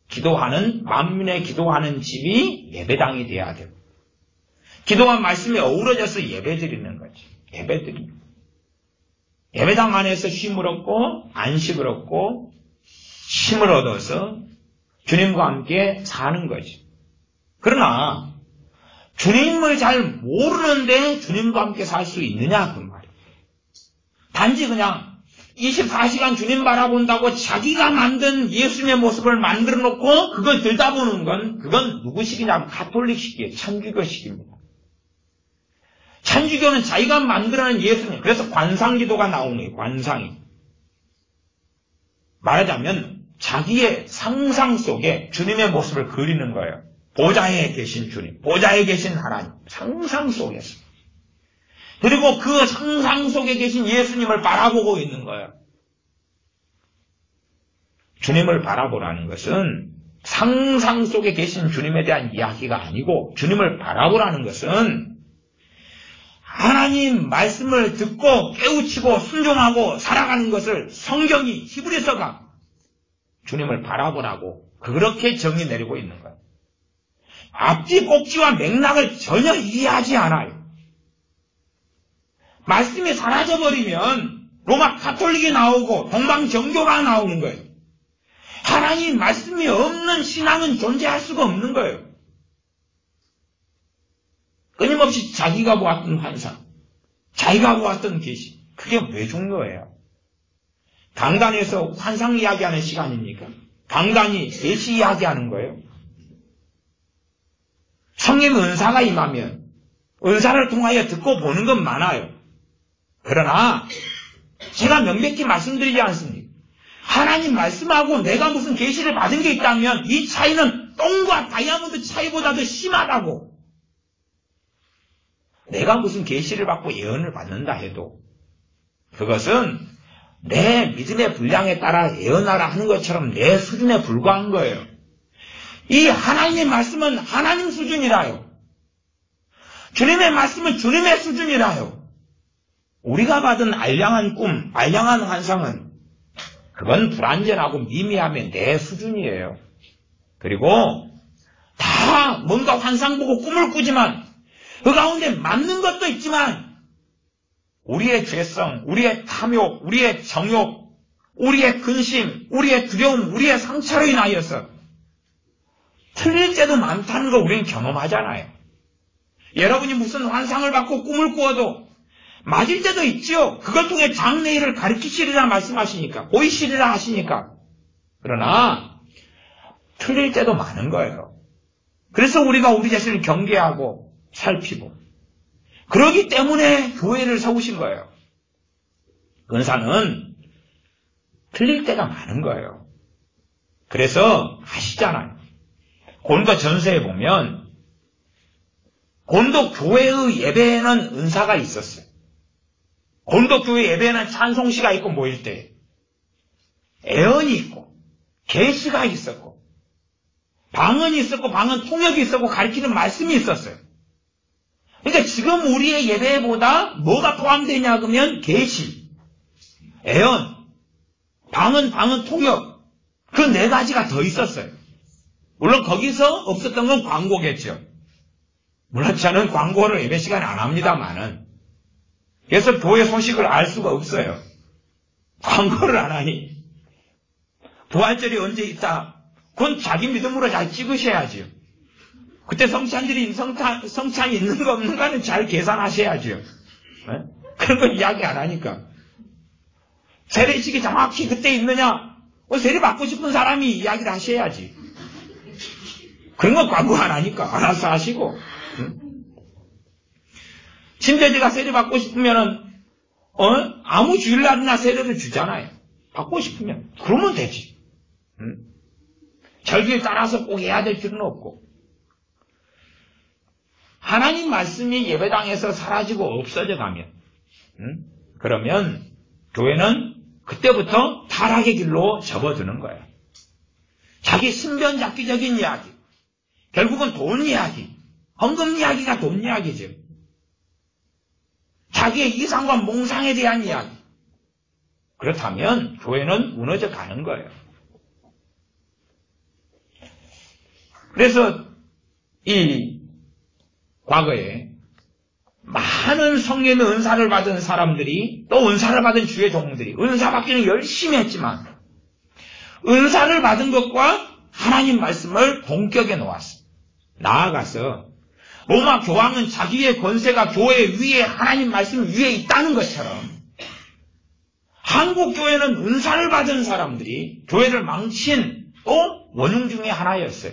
기도하는 만민의 기도하는 집이 예배당이 돼야 되고 기도와 말씀이 어우러져서 예배드리는 거지. 예배당 안에서 쉼을 얻고 안식을 얻고 힘을 얻어서 주님과 함께 사는 거지. 그러나 주님을 잘 모르는데 주님과 함께 살 수 있느냐 그 말이에요. 단지 그냥 24시간 주님 바라본다고 자기가 만든 예수님의 모습을 만들어 놓고 그걸 들다보는 건 그건 누구식이냐면 가톨릭식이에요. 천주교식입니다. 천주교는 자기가 만들어낸 예수님, 그래서 관상기도가 나오는 거예요. 관상이. 말하자면 자기의 상상 속에 주님의 모습을 그리는 거예요. 보좌에 계신 주님, 보좌에 계신 하나님, 상상 속에서. 그리고 그 상상 속에 계신 예수님을 바라보고 있는 거예요. 주님을 바라보라는 것은 상상 속에 계신 주님에 대한 이야기가 아니고 주님을 바라보라는 것은 하나님 말씀을 듣고 깨우치고 순종하고 살아가는 것을 성경이 히브리서가 주님을 바라보라고 그렇게 정의 내리고 있는 거예요. 앞뒤 꼭지와 맥락을 전혀 이해하지 않아요. 말씀이 사라져버리면 로마 가톨릭이 나오고 동방정교가 나오는 거예요. 하나님 말씀이 없는 신앙은 존재할 수가 없는 거예요. 끊임없이 자기가 보았던 환상, 자기가 보았던 계시, 그게 왜 중요해요? 강단에서 환상 이야기하는 시간입니까? 강단이 계시 이야기하는 거예요? 성령의 은사가 임하면 은사를 통하여 듣고 보는 건 많아요. 그러나 제가 명백히 말씀드리지 않습니까? 하나님 말씀하고 내가 무슨 계시를 받은 게 있다면 이 차이는 똥과 다이아몬드 차이보다도 심하다고. 내가 무슨 계시를 받고 예언을 받는다 해도 그것은 내 믿음의 분량에 따라 예언하라 하는 것처럼 내 수준에 불과한 거예요. 이 하나님의 말씀은 하나님 수준이라요. 주님의 말씀은 주님의 수준이라요. 우리가 받은 알량한 꿈, 알량한 환상은 그건 불완전하고 미미하면 내 수준이에요. 그리고 다 뭔가 환상 보고 꿈을 꾸지만 그 가운데 맞는 것도 있지만 우리의 죄성, 우리의 탐욕, 우리의 정욕, 우리의 근심, 우리의 두려움, 우리의 상처로 인하여서 틀릴 때도 많다는 걸 우리는 경험하잖아요. 여러분이 무슨 환상을 받고 꿈을 꾸어도 맞을 때도 있지요. 그걸 통해 장래일을 가르치시리라 말씀하시니까, 보이시리라 하시니까. 그러나 틀릴 때도 많은 거예요. 그래서 우리가 우리 자신을 경계하고 살피고 그러기 때문에 교회를 세우신 거예요. 은사는 틀릴 때가 많은 거예요. 그래서 아시잖아요. 고린도 전서에 보면 고린도 교회의 예배에는 은사가 있었어요. 고린도 교회 예배에는 찬송시가 있고 모일 때 애언이 있고 계시가 있었고 방언이 있었고 방언 통역이 있었고 가르치는 말씀이 있었어요. 그러니까 지금 우리의 예배보다 뭐가 포함되냐 그러면 계시, 애언, 방언 통역 그 네 가지가 더 있었어요. 물론 거기서 없었던 건 광고겠죠. 물론 저는 광고를 예배 시간에 안 합니다만은 그래서 교회 소식을 알 수가 없어요. 광고를 안 하니 부활절이 언제 있다. 그건 자기 믿음으로 잘 찍으셔야죠. 그때 성찬이 있는 거 없는가는 잘 계산하셔야죠. 네? 그런 건 이야기 안 하니까. 세례식이 정확히 그때 있느냐? 세례 받고 싶은 사람이 이야기를 하셔야지. 그런 건 광고 안 하니까 알아서 하시고. 침대지가 세례 받고 싶으면은 아무 주일날이나 세례를 주잖아요. 받고 싶으면 그러면 되지. 절기에 따라서 꼭 해야 될 필요는 없고. 하나님 말씀이 예배당에서 사라지고 없어져 가면 그러면 교회는 그때부터 타락의 길로 접어드는 거예요. 자기 신변잡기적인 이야기, 결국은 돈 이야기, 헌금 이야기가 돈 이야기죠. 자기의 이상과 몽상에 대한 이야기. 그렇다면 교회는 무너져 가는 거예요. 그래서 이 과거에 많은 성령의 은사를 받은 사람들이 또 은사를 받은 주의 종들이 은사 받기는 열심히 했지만 은사를 받은 것과 하나님 말씀을 동격에 놓았어. 나아가서 로마 교황은 자기의 권세가 교회 위에 하나님 말씀 위에 있다는 것처럼 한국 교회는 은사를 받은 사람들이 교회를 망친 또 원흉 중에 하나였어요.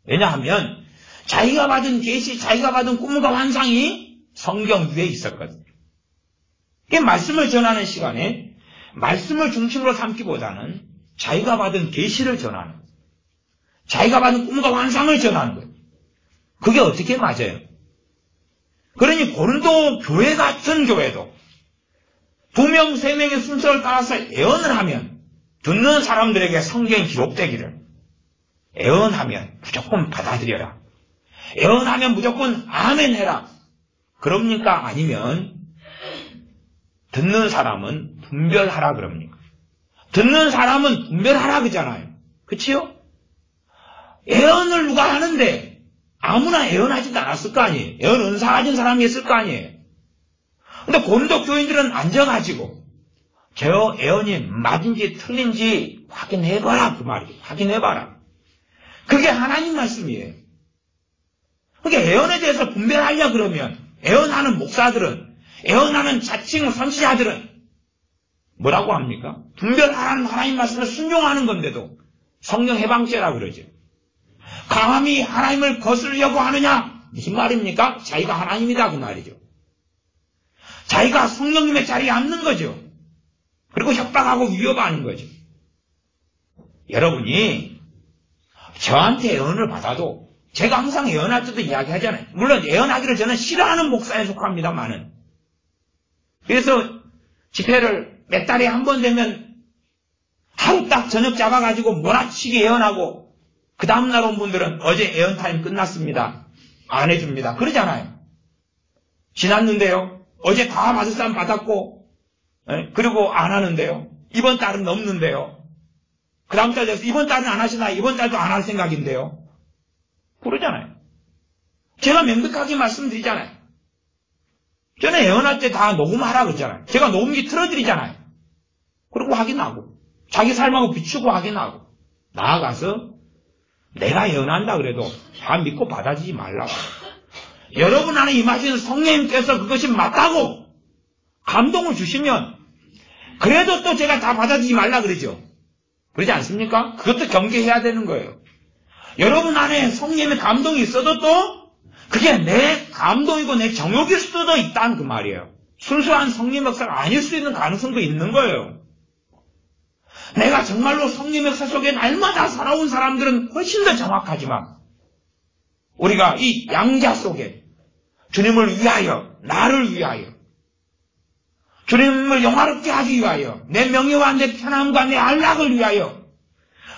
왜냐하면 자기가 받은 계시, 자기가 받은 꿈과 환상이 성경 위에 있었거든요. 말씀을 전하는 시간에 말씀을 중심으로 삼기보다는 자기가 받은 계시를 전하는 거예요. 자기가 받은 꿈과 환상을 전하는 거예요. 그게 어떻게 맞아요? 그러니 고린도 교회 같은 교회도 2명, 3명의 순서를 따라서 애언을 하면 듣는 사람들에게 성경이 기록되기를 애언하면 무조건 받아들여라. 애언하면 무조건 아멘 해라. 그럽니까? 아니면 듣는 사람은 분별하라 그럽니까? 듣는 사람은 분별하라 그러잖아요. 그치요? 애언을 누가 하는데 아무나 애언하지도 않았을 거 아니에요. 애언 은사 가진 사람이 있을 거 아니에요. 근데 고린도 교인들은 앉아가지고 저 애언이 맞은지 틀린지 확인해봐라 그 말이에요. 확인해봐라. 그게 하나님 말씀이에요. 그러니까 애언에 대해서 분별하려 그러면 애언하는 목사들은 애언하는 자칭 선지자들은 뭐라고 합니까? 분별하라는 하나님 말씀을 순종하는 건데도 성령 해방죄라 그러죠. 감히 하나님을 거스르려고 하느냐? 무슨 말입니까? 자기가 하나님이다 그 말이죠. 자기가 성령님의 자리에 앉는 거죠. 그리고 협박하고 위협하는 거죠. 여러분이 저한테 애언을 받아도 제가 항상 애언할 때도 이야기하잖아요. 물론 애언하기를 저는 싫어하는 목사에 속합니다만은. 그래서 집회를 몇 달에 한 번 되면 하루 딱 저녁 잡아가지고 몰아치기 애언하고 그 다음날 온 분들은 어제 애언타임 끝났습니다. 안 해줍니다. 그러잖아요. 지났는데요. 어제 다 받을 사람 받았고, 그리고 안 하는데요. 이번 달은 넘는데요. 그 다음 달 돼서 이번 달은 안 하시나? 이번 달도 안 할 생각인데요. 그러잖아요. 제가 명백하게 말씀드리잖아요. 저는 예언할 때 다 녹음하라 그러잖아요. 제가 녹음기 틀어드리잖아요. 그리고 확인하고, 자기 삶하고 비추고 확인하고, 나아가서 내가 예언한다 그래도 다 믿고 받아들이지 말라고. 여러분 안에 임하시는 성령님께서 그것이 맞다고 감동을 주시면 그래도 또 제가 다 받아들이지 말라 그러죠. 그러지 않습니까? 그것도 경계해야 되는 거예요. 여러분 안에 성령님의 감동이 있어도 또 그게 내 감동이고 내 정욕일 수도 있다는 그 말이에요. 순수한 성령 역사가 아닐 수 있는 가능성도 있는 거예요. 내가 정말로 성령 역사 속에 날마다 살아온 사람들은 훨씬 더 정확하지만 우리가 이 양자 속에 주님을 위하여, 나를 위하여, 주님을 영화롭게 하기 위하여, 내 명예와 내 편함과 내 안락을 위하여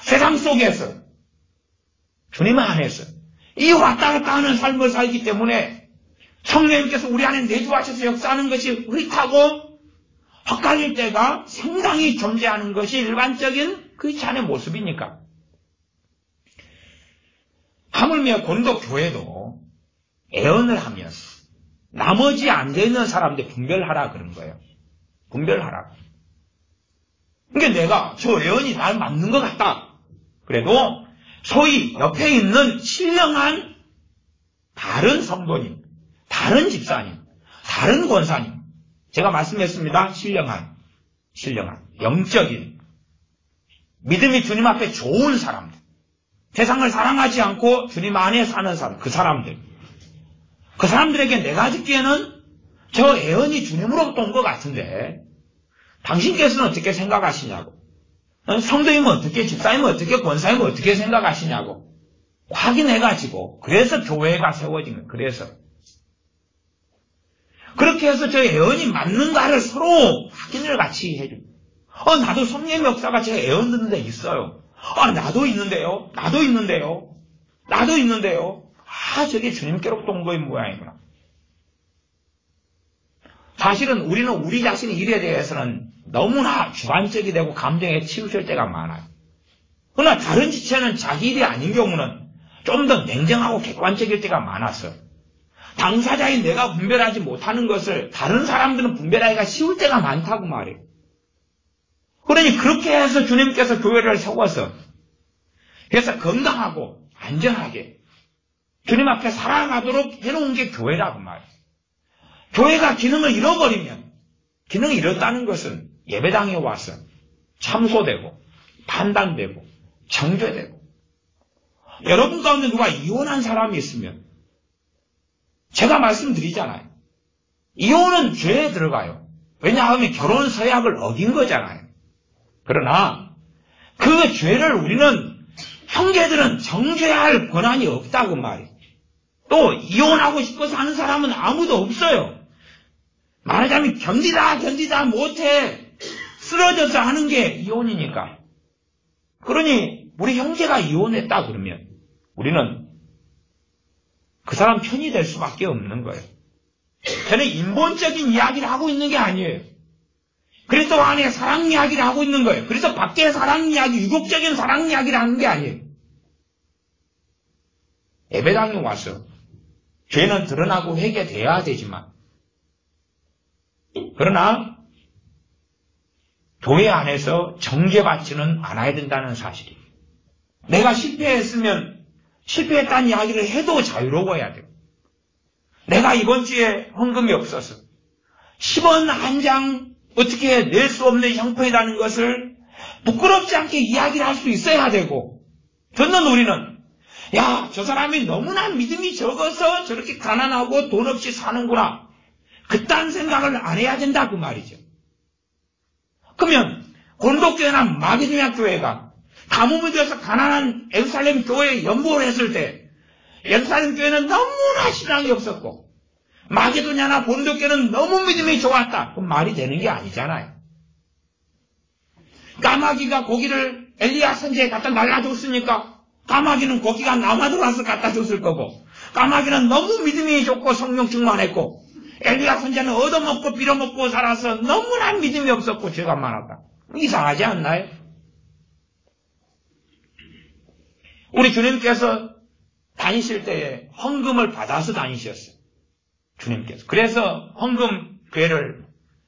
세상 속에서 주님 안에서 이 왔다 갔다 하는 삶을 살기 때문에 성령님께서 우리 안에 내주하셔서 역사하는 것이 흐릿하고 헛갈릴 때가 상당히 존재하는 것이 일반적인 크리스찬의 모습이니까. 하물며 고린도 교회도 애언을 하면 나머지 앉아있는 사람들 분별하라 그런 거예요. 분별하라. 그러니까 내가 저 애언이 날 맞는 것 같다. 그래도 소위 옆에 있는 신령한 다른 성도님, 다른 집사님, 다른 권사님, 제가 말씀했습니다. 신령한, 영적인, 믿음이 주님 앞에 좋은 사람들, 세상을 사랑하지 않고 주님 안에 사는 사람, 그 사람들에게 내가 듣기에는 저 애언이 주님으로부터 온 것 같은데 당신께서는 어떻게 생각하시냐고, 성도님은 어떻게, 집사님은 어떻게, 권사님은 어떻게 생각하시냐고 확인해가지고, 그래서 교회가 세워진 거예요. 그래서 그렇게 해서 저 애언이 맞는가를 서로 확인을 같이 해줍니다. 나도 성령의 역사가 제가 애언 듣는 데 있어요. 나도 있는데요. 저게 주님께로부터 온 거인 모양이구나. 사실은 우리는 우리 자신의 일에 대해서는 너무나 주관적이 되고 감정에 치우칠 때가 많아요. 그러나 다른 지체는 자기 일이 아닌 경우는 좀 더 냉정하고 객관적일 때가 많았어요. 당사자인 내가 분별하지 못하는 것을 다른 사람들은 분별하기가 쉬울 때가 많다고 말이에요. 그러니 그렇게 해서 주님께서 교회를 세워서 그래서 건강하고 안전하게 주님 앞에 살아가도록 해놓은 게 교회라고 말이에요. 교회가 기능을 잃어버리면, 기능을 잃었다는 것은 예배당에 와서 참소되고 판단되고 정죄되고, 여러분 가운데 누가 이혼한 사람이 있으면 제가 말씀드리잖아요. 이혼은 죄에 들어가요. 왜냐하면 결혼 서약을 어긴 거잖아요. 그러나 그 죄를 우리는 형제들은 정죄할 권한이 없다고 말이에요. 또 이혼하고 싶어서 하는 사람은 아무도 없어요. 말하자면 견디다 못해 쓰러져서 하는 게 이혼이니까. 그러니 우리 형제가 이혼했다 그러면 우리는 그 사람 편이 될 수밖에 없는 거예요. 저는 인본적인 이야기를 하고 있는 게 아니에요. 그리스도 안에 사랑 이야기를 하고 있는 거예요. 그래서 밖에 사랑 이야기, 유혹적인 사랑 이야기를 하는 게 아니에요. 예배당에 와서 죄는 드러나고 회개돼야 되지만, 그러나 교회 안에서 정죄받지는 않아야 된다는 사실이에요. 내가 실패했으면 실패했다는 이야기를 해도 자유로워야 돼요. 내가 이번 주에 헌금이 없어서 10원 한 장 어떻게 낼 수 없는 형편이라는 것을 부끄럽지 않게 이야기를 할 수 있어야 되고, 듣는 우리는 저 사람이 너무나 믿음이 적어서 저렇게 가난하고 돈 없이 사는구나, 그딴 생각을 안 해야 된다 그 말이죠. 그러면 고린도교회나 마게도냐 교회가 가뭄이 되어서 가난한 예루살렘 교회에 연보를 했을 때 예루살렘 교회는 너무나 신앙이 없었고 마게도냐나 고린도교회는 너무 믿음이 좋았다. 그럼 말이 되는 게 아니잖아요. 까마귀가 고기를 엘리야 선지에 갖다 날라줬으니까 까마귀는 고기가 남아 들어와서 갖다 줬을 거고, 까마귀는 너무 믿음이 좋고 성령 충만했고 엘리야 선자는 얻어먹고 빌어먹고 살아서 너무나 믿음이 없었고 죄가 많았다. 이상하지 않나요? 우리 주님께서 다니실 때에 헌금을 받아서 다니셨어요. 주님께서. 그래서 헌금 궤를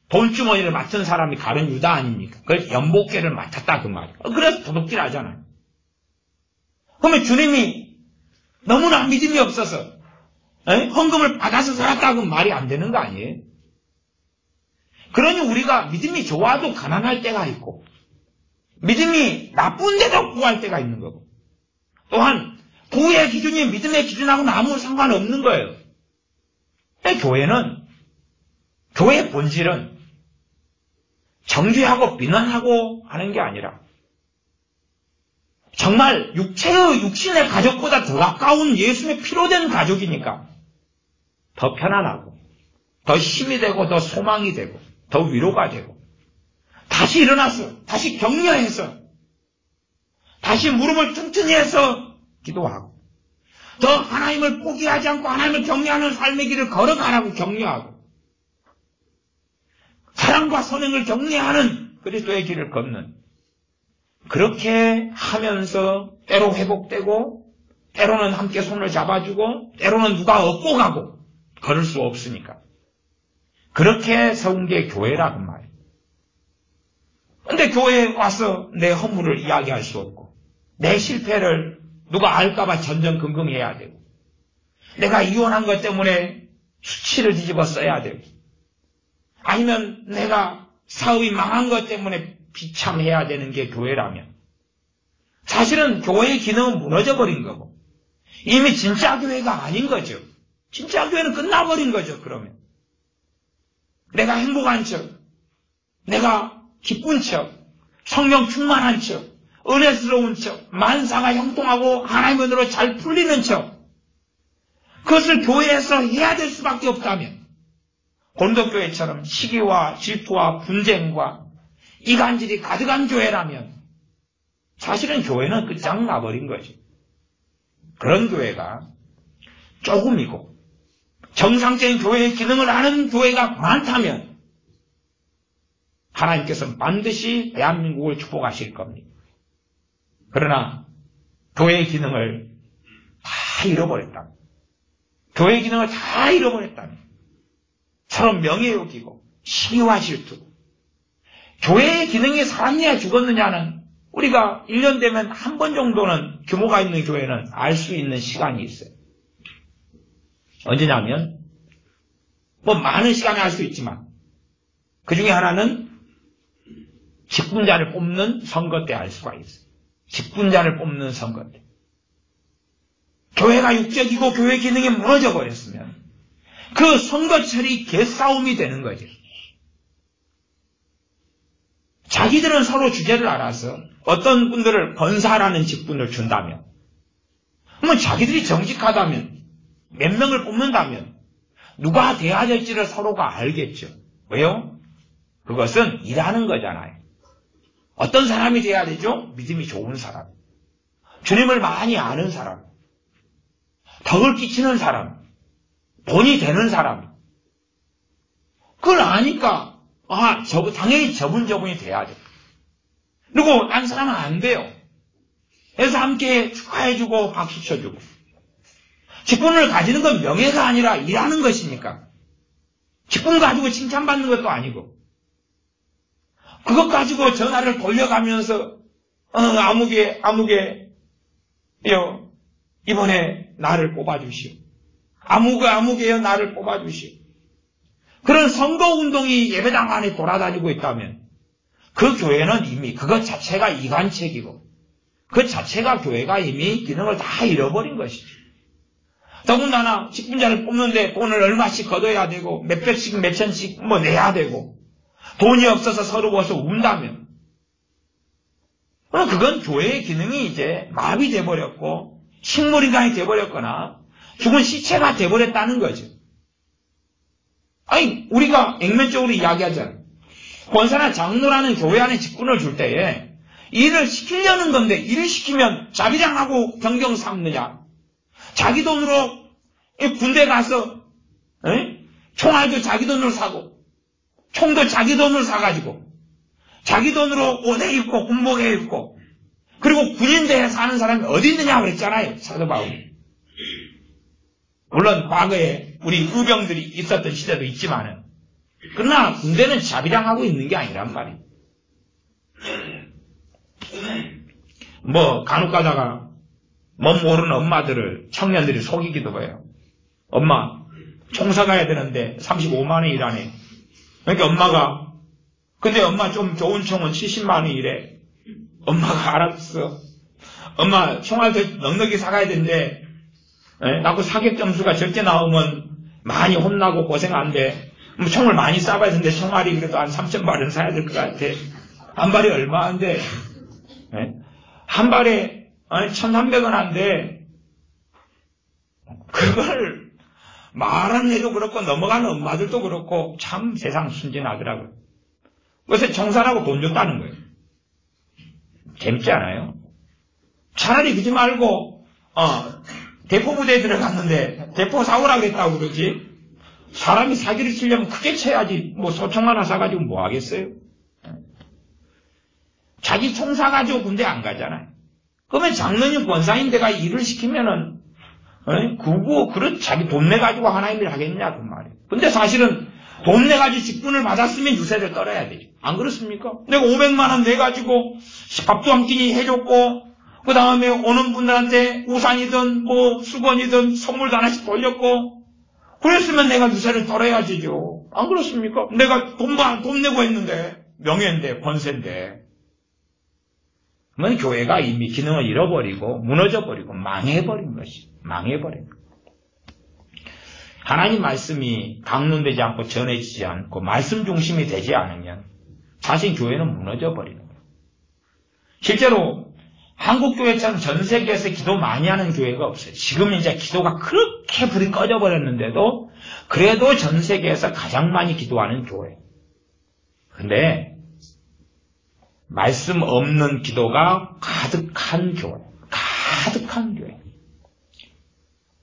돈주머니를 맡은 사람이 가룟 유다 아닙니까? 그래서 연복궤를 맡았다 그 말이에요. 그래서 도둑질 하잖아요. 그러면 주님이 너무나 믿음이 없어서 헌금을 받아서 살았다 그 말이 안 되는 거 아니에요? 그러니 우리가 믿음이 좋아도 가난할 때가 있고 믿음이 나쁜데도 구할 때가 있는 거고 또한 구의 기준이 믿음의 기준하고는 아무 상관없는 거예요. 교회의 본질은 정죄하고 비난하고 하는 게 아니라 정말 육신의 가족보다 더 가까운 예수의 피로 된 가족이니까 더 편안하고 더 힘이 되고 더 소망이 되고 더 위로가 되고 다시 일어나서 다시 격려해서 다시 무릎을 튼튼히 해서 기도하고 더 하나님을 포기하지 않고 하나님을 격려하는 삶의 길을 걸어가라고 격려하고 사랑과 선행을 격려하는 그리스도의 길을 걷는 그렇게 하면서 때로 회복되고 때로는 함께 손을 잡아주고 때로는 누가 업고 가고 걸을 수 없으니까 그렇게 세운 게 교회라는 말이에요. 근데 교회에 와서 내 허물을 이야기할 수 없고 내 실패를 누가 알까봐 전전긍긍해야 되고 내가 이혼한 것 때문에 수치를 뒤집어 써야 되고 아니면 내가 사업이 망한 것 때문에 비참해야 되는 게 교회라면 사실은 교회의 기능은 무너져버린 거고 이미 진짜 교회가 아닌 거죠. 진짜 교회는 끝나버린 거죠. 그러면 내가 행복한 척 내가 기쁜 척 성령 충만한 척 은혜스러운 척 만사가 형통하고 하나님의 은혜로 잘 풀리는 척 그것을 교회에서 해야 될 수밖에 없다면 고린도교회처럼 시기와 질투와 분쟁과 이간질이 가득한 교회라면 사실은 교회는 끝장나버린 거죠. 그런 교회가 조금이고 정상적인 교회의 기능을 하는 교회가 많다면 하나님께서는 반드시 대한민국을 축복하실 겁니다. 그러나 교회의 기능을 다 잃어버렸다. 교회의 기능을 다 잃어버렸다면 서로 명예욕이고 시기와 질투 교회의 기능이 살았느냐 죽었느냐는 우리가 1년 되면 한 번 정도는 규모가 있는 교회는 알 수 있는 시간이 있어요. 언제냐면 많은 시간에 알 수 있지만 그 중에 하나는 직분자를 뽑는 선거 때 알 수가 있어요. 직분자를 뽑는 선거 때. 교회가 육적이고 교회 기능이 무너져 버렸으면 그 선거철이 개싸움이 되는 거죠. 자기들은 서로 주제를 알아서 어떤 분들을 권사라는 직분을 준다면 그러면 자기들이 정직하다면 몇 명을 뽑는다면 누가 돼야 될지를 서로가 알겠죠. 왜요? 그것은 일하는 거잖아요. 어떤 사람이 돼야 되죠? 믿음이 좋은 사람, 주님을 많이 아는 사람, 덕을 끼치는 사람, 본이 되는 사람. 그걸 아니까 당연히 저분이 돼야 돼. 그리고 딴 사람은 안 돼요. 그래서 함께 축하해주고 박수 쳐주고. 직분을 가지는 건 명예가 아니라 일하는 것이니까. 직분 가지고 칭찬받는 것도 아니고. 그것 가지고 전화를 돌려가면서 아무개 이번에 나를 뽑아주시오. 아무개요 나를 뽑아주시오. 그런 선거운동이 예배당 안에 돌아다니고 있다면 그 교회는 이미 그것 자체가 이간책이고 그 자체가 교회가 이미 기능을 다 잃어버린 것이죠. 더군다나 직분자를 뽑는데 돈을 얼마씩 걷어야 되고 몇백씩 몇천씩 내야 되고 돈이 없어서 서러워서 운다면 그건 교회의 기능이 이제 마비돼 버렸고 식물인간이 돼버렸거나 죽은 시체가 돼버렸다는 거죠. 우리가 액면적으로 이야기하잖아요. 권사나 장로라는 교회 안에 직분을 줄 때에 일을 시키려는 건데 일을 시키면 자비량하고 경경 삼느냐? 자기 돈으로 군대 가서 총알도 자기 돈으로 사고, 총도 자기 돈으로 사가지고, 자기 돈으로 옷에 입고, 군복에 입고, 그리고 군인대에 사는 사람이 어디 있느냐 그랬잖아요, 사도 바울이. 물론 과거에 우리 의병들이 있었던 시대도 있지만은, 그러나 군대는 자비당하고 있는 게 아니란 말이에요. 뭐 간혹 가다가 멋 모르는 엄마들을 청년들이 속이기도 해요. 엄마 총사 가야 되는데 35만 원 일하네. 그러니까 엄마가 근데 엄마 좀 좋은 총은 70만 원 이래. 엄마가 알았어. 엄마 총알 더 넉넉히 사가야 되는데 나고 사격 점수가 적게 나오면 많이 혼나고 고생 안 돼. 총을 많이 쏴봐야 되는데 총알이 그래도 한 3,000발은 사야 될 것 같아. 한 발이 얼마인데? 한 발에 1,300원 한데 그걸 말은 해도 그렇고 넘어가는 엄마들도 그렇고 참 세상 순진하더라고요. 그래서 총살하고 돈 줬다는 거예요. 재밌지 않아요? 차라리 그러지 말고 대포 부대에 들어갔는데 대포 사오라고 했다고 그러지. 사람이 사기를 치려면 크게 쳐야지. 뭐 소총 하나 사가지고 뭐 하겠어요? 자기 총 사가지고 군대 안 가잖아요. 그러면 장로님 권사인데가 일을 시키면은 그런 자기 돈 내가지고 하나님 일 하겠냐 그 말이에요. 근데 사실은 돈 내가지고 직분을 받았으면 유세를 떨어야 되죠. 안 그렇습니까? 내가 500만 원 내가지고 밥도 한 끼니 해줬고 그 다음에 오는 분들한테 우산이든 뭐 수건이든 선물도 하나씩 돌렸고 그랬으면 내가 유세를 떨어야지죠. 안 그렇습니까? 내가 돈 내고 했는데 명예인데 권세인데 그러면 교회가 이미 기능을 잃어버리고 무너져버리고 망해버린 것이 망해버린 것. 하나님 말씀이 강론되지 않고 전해지지 않고 말씀 중심이 되지 않으면 사실 교회는 무너져버리는 거예요. 실제로 한국교회처럼 전 세계에서 기도 많이 하는 교회가 없어요. 지금 이제 기도가 그렇게 불이 꺼져버렸는데도 그래도 전 세계에서 가장 많이 기도하는 교회. 근데 말씀 없는 기도가 가득한 교회. 가득한 교회.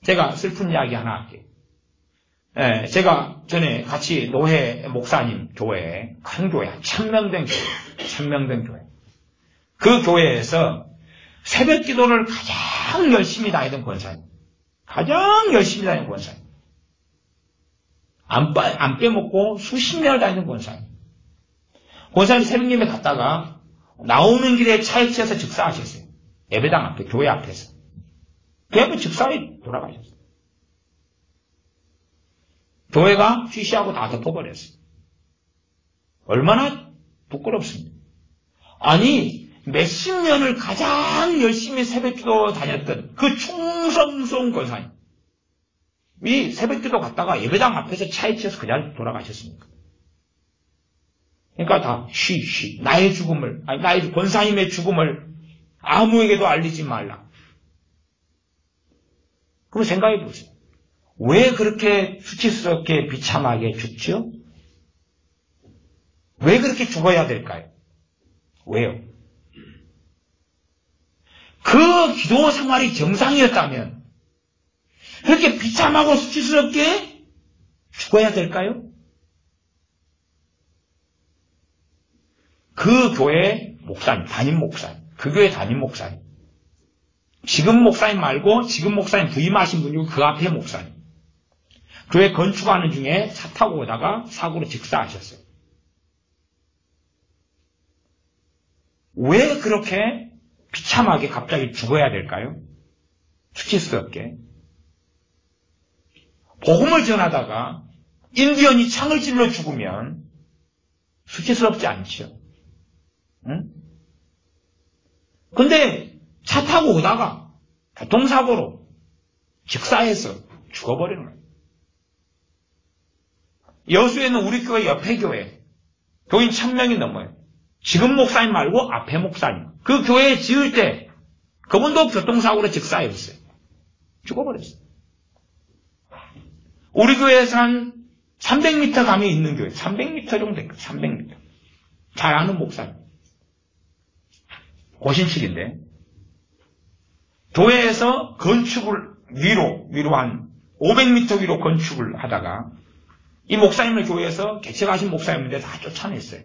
제가 슬픈 이야기 하나 할게요. 제가 전에 같이 노회 목사님 교회, 큰 교회, 1,000명 된 교회, 1,000명 된 교회. 그 교회에서 새벽 기도를 가장 열심히 다니던 권사님. 가장 열심히 다니는 권사님. 안 빼먹고 수십 년을 다니는 권사님. 권사님 새벽 예배 갔다가 나오는 길에 차에 치여서 즉사하셨어요. 예배당 앞에, 교회 앞에서. 그 앞에 즉사에 돌아가셨어요. 교회가 취시하고 다 덮어버렸어요. 얼마나 부끄럽습니다. 아니, 몇십 년을 가장 열심히 새벽기도 다녔던 그 충성스러운 권사님. 이 새벽기도 갔다가 예배당 앞에서 차에 치여서 그냥 돌아가셨습니까? 그러니까 다 나의 죽음을, 나의 권사님의 죽음을 아무에게도 알리지 말라. 그럼 생각해 보세요. 왜 그렇게 수치스럽게 비참하게 죽죠? 왜 그렇게 죽어야 될까요? 왜요? 그 기도 생활이 정상이었다면 그렇게 비참하고 수치스럽게 죽어야 될까요? 그 교회 목사님, 담임 목사님, 그 교회 담임 목사님, 지금 목사님 말고 지금 목사님 부임하신 분이고 그 앞에 목사님, 교회 건축하는 중에 차 타고 오다가 사고로 즉사하셨어요. 왜 그렇게 비참하게 갑자기 죽어야 될까요? 수치스럽게. 복음을 전하다가 인디언이 창을 찔러 죽으면 수치스럽지 않죠. 응? 근데 차 타고 오다가 교통사고로 즉사해서 죽어버리는 거예요. 여수에는 우리 교회 옆에 교회, 교인 1,000명이 넘어요. 지금 목사님 말고 앞에 목사님. 그 교회 지을 때 그분도 교통사고로 즉사했어요. 죽어버렸어요. 우리 교회에서 한 300m 감에 있는 교회, 300m 정도 됐고 300m. 잘 아는 목사님. 고신측인데 교회에서 건축을 위로 한 500m 위로 건축을 하다가 이 목사님을 교회에서 개척하신 목사님인데 다 쫓아냈어요.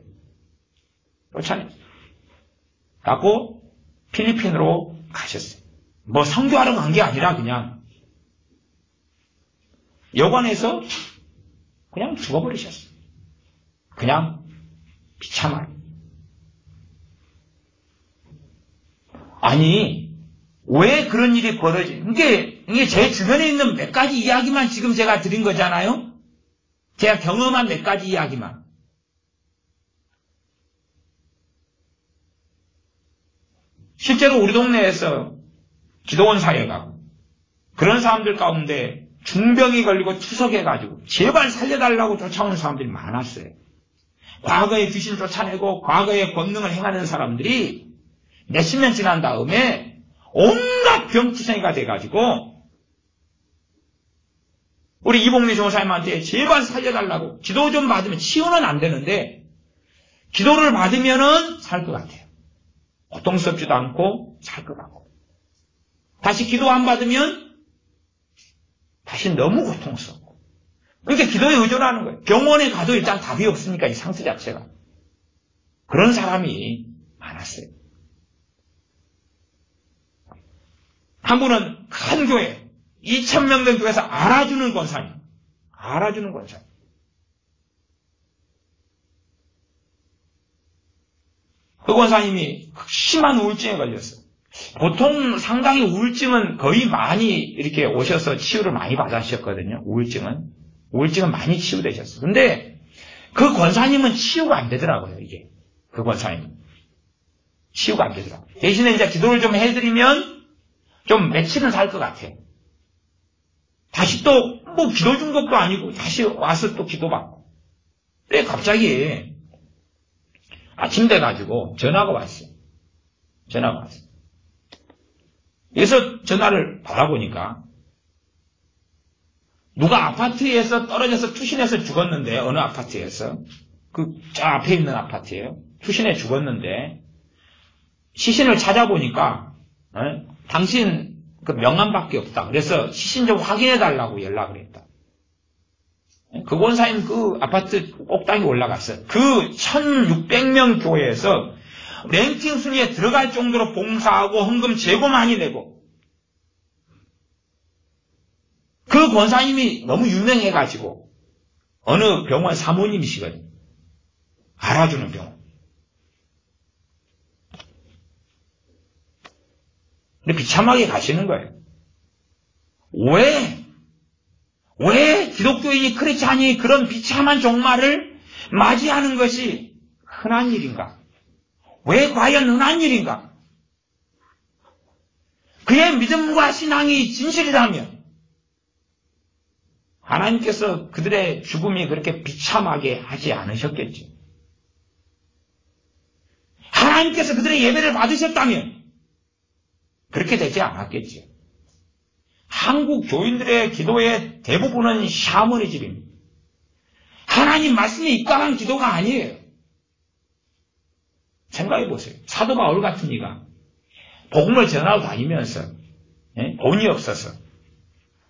갖고 필리핀으로 가셨어요. 뭐 선교하러 간 게 아니라 그냥 여관에서 그냥 죽어버리셨어요. 그냥 비참하게. 아니, 왜 그런 일이 이게 제 주변에 있는 몇 가지 이야기만 지금 제가 드린 거잖아요? 제가 경험한 몇 가지 이야기만. 실제로 우리 동네에서 기도원 사역하고 그런 사람들 가운데 중병이 걸리고 투석해가지고 제발 살려달라고 쫓아오는 사람들이 많았어요. 과거에 귀신 쫓아내고 과거에 권능을 행하는 사람들이 몇십 년 지난 다음에 온갖 병투성이가 돼가지고 우리 이봉리 조사님한테 제발 살려달라고 기도 좀 받으면 치유는 안 되는데 기도를 받으면은 살 것 같아요. 고통스럽지도 않고 살 것 같고 다시 기도 안 받으면 다시 너무 고통스럽고 그러니까 기도에 의존하는 거예요. 병원에 가도 일단 답이 없으니까 이 상태 자체가. 그런 사람이 많았어요. 한 분은 큰 교회 2,000명 된 교회에서 알아주는 권사님. 그 권사님이 심한 우울증에 걸렸어요. 보통 상당히 우울증은 거의 많이 이렇게 오셔서 치유를 많이 받으셨거든요. 우울증은 많이 치유되셨어요. 근데 그 권사님은 치유가 안 되더라고요, 이게. 그 권사님은. 치유가 안 되더라고요. 대신에 이제 기도를 좀 해드리면 좀 며칠은 살 것 같아요. 다시 또, 기도 준 것도 아니고, 다시 와서 또 기도받고. 근데 갑자기, 아침 돼가지고 전화가 왔어요. 그래서 전화를 받아보니까, 누가 아파트에서 떨어져서 투신해서 죽었는데, 어느 아파트에서, 저 앞에 있는 아파트예요. 투신해 죽었는데, 시신을 찾아보니까, 당신 그 명함밖에 없다. 그래서 시신 좀 확인해달라고 연락을 했다. 그 권사님 그 아파트 꼭대기 올라갔어요. 그 1,600명 교회에서 랭킹 순위에 들어갈 정도로 봉사하고 헌금 재고 많이 내고 그 권사님이 너무 유명해가지고 어느 병원 사모님이시거든요. 알아주는 병원. 근데 비참하게 가시는 거예요. 왜 기독교인이 크리스찬이 그런 비참한 종말을 맞이하는 것이 흔한 일인가? 왜 과연 흔한 일인가? 그의 믿음과 신앙이 진실이라면 하나님께서 그들의 죽음이 그렇게 비참하게 하지 않으셨겠지. 하나님께서 그들의 예배를 받으셨다면 그렇게 되지 않았겠지. 한국 교인들의 기도의 대부분은 샤머니즘입니다. 하나님 말씀에 입각한 기도가 아니에요. 생각해 보세요. 사도 바울 같은 이가 복음을 전하고 다니면서 돈이 없어서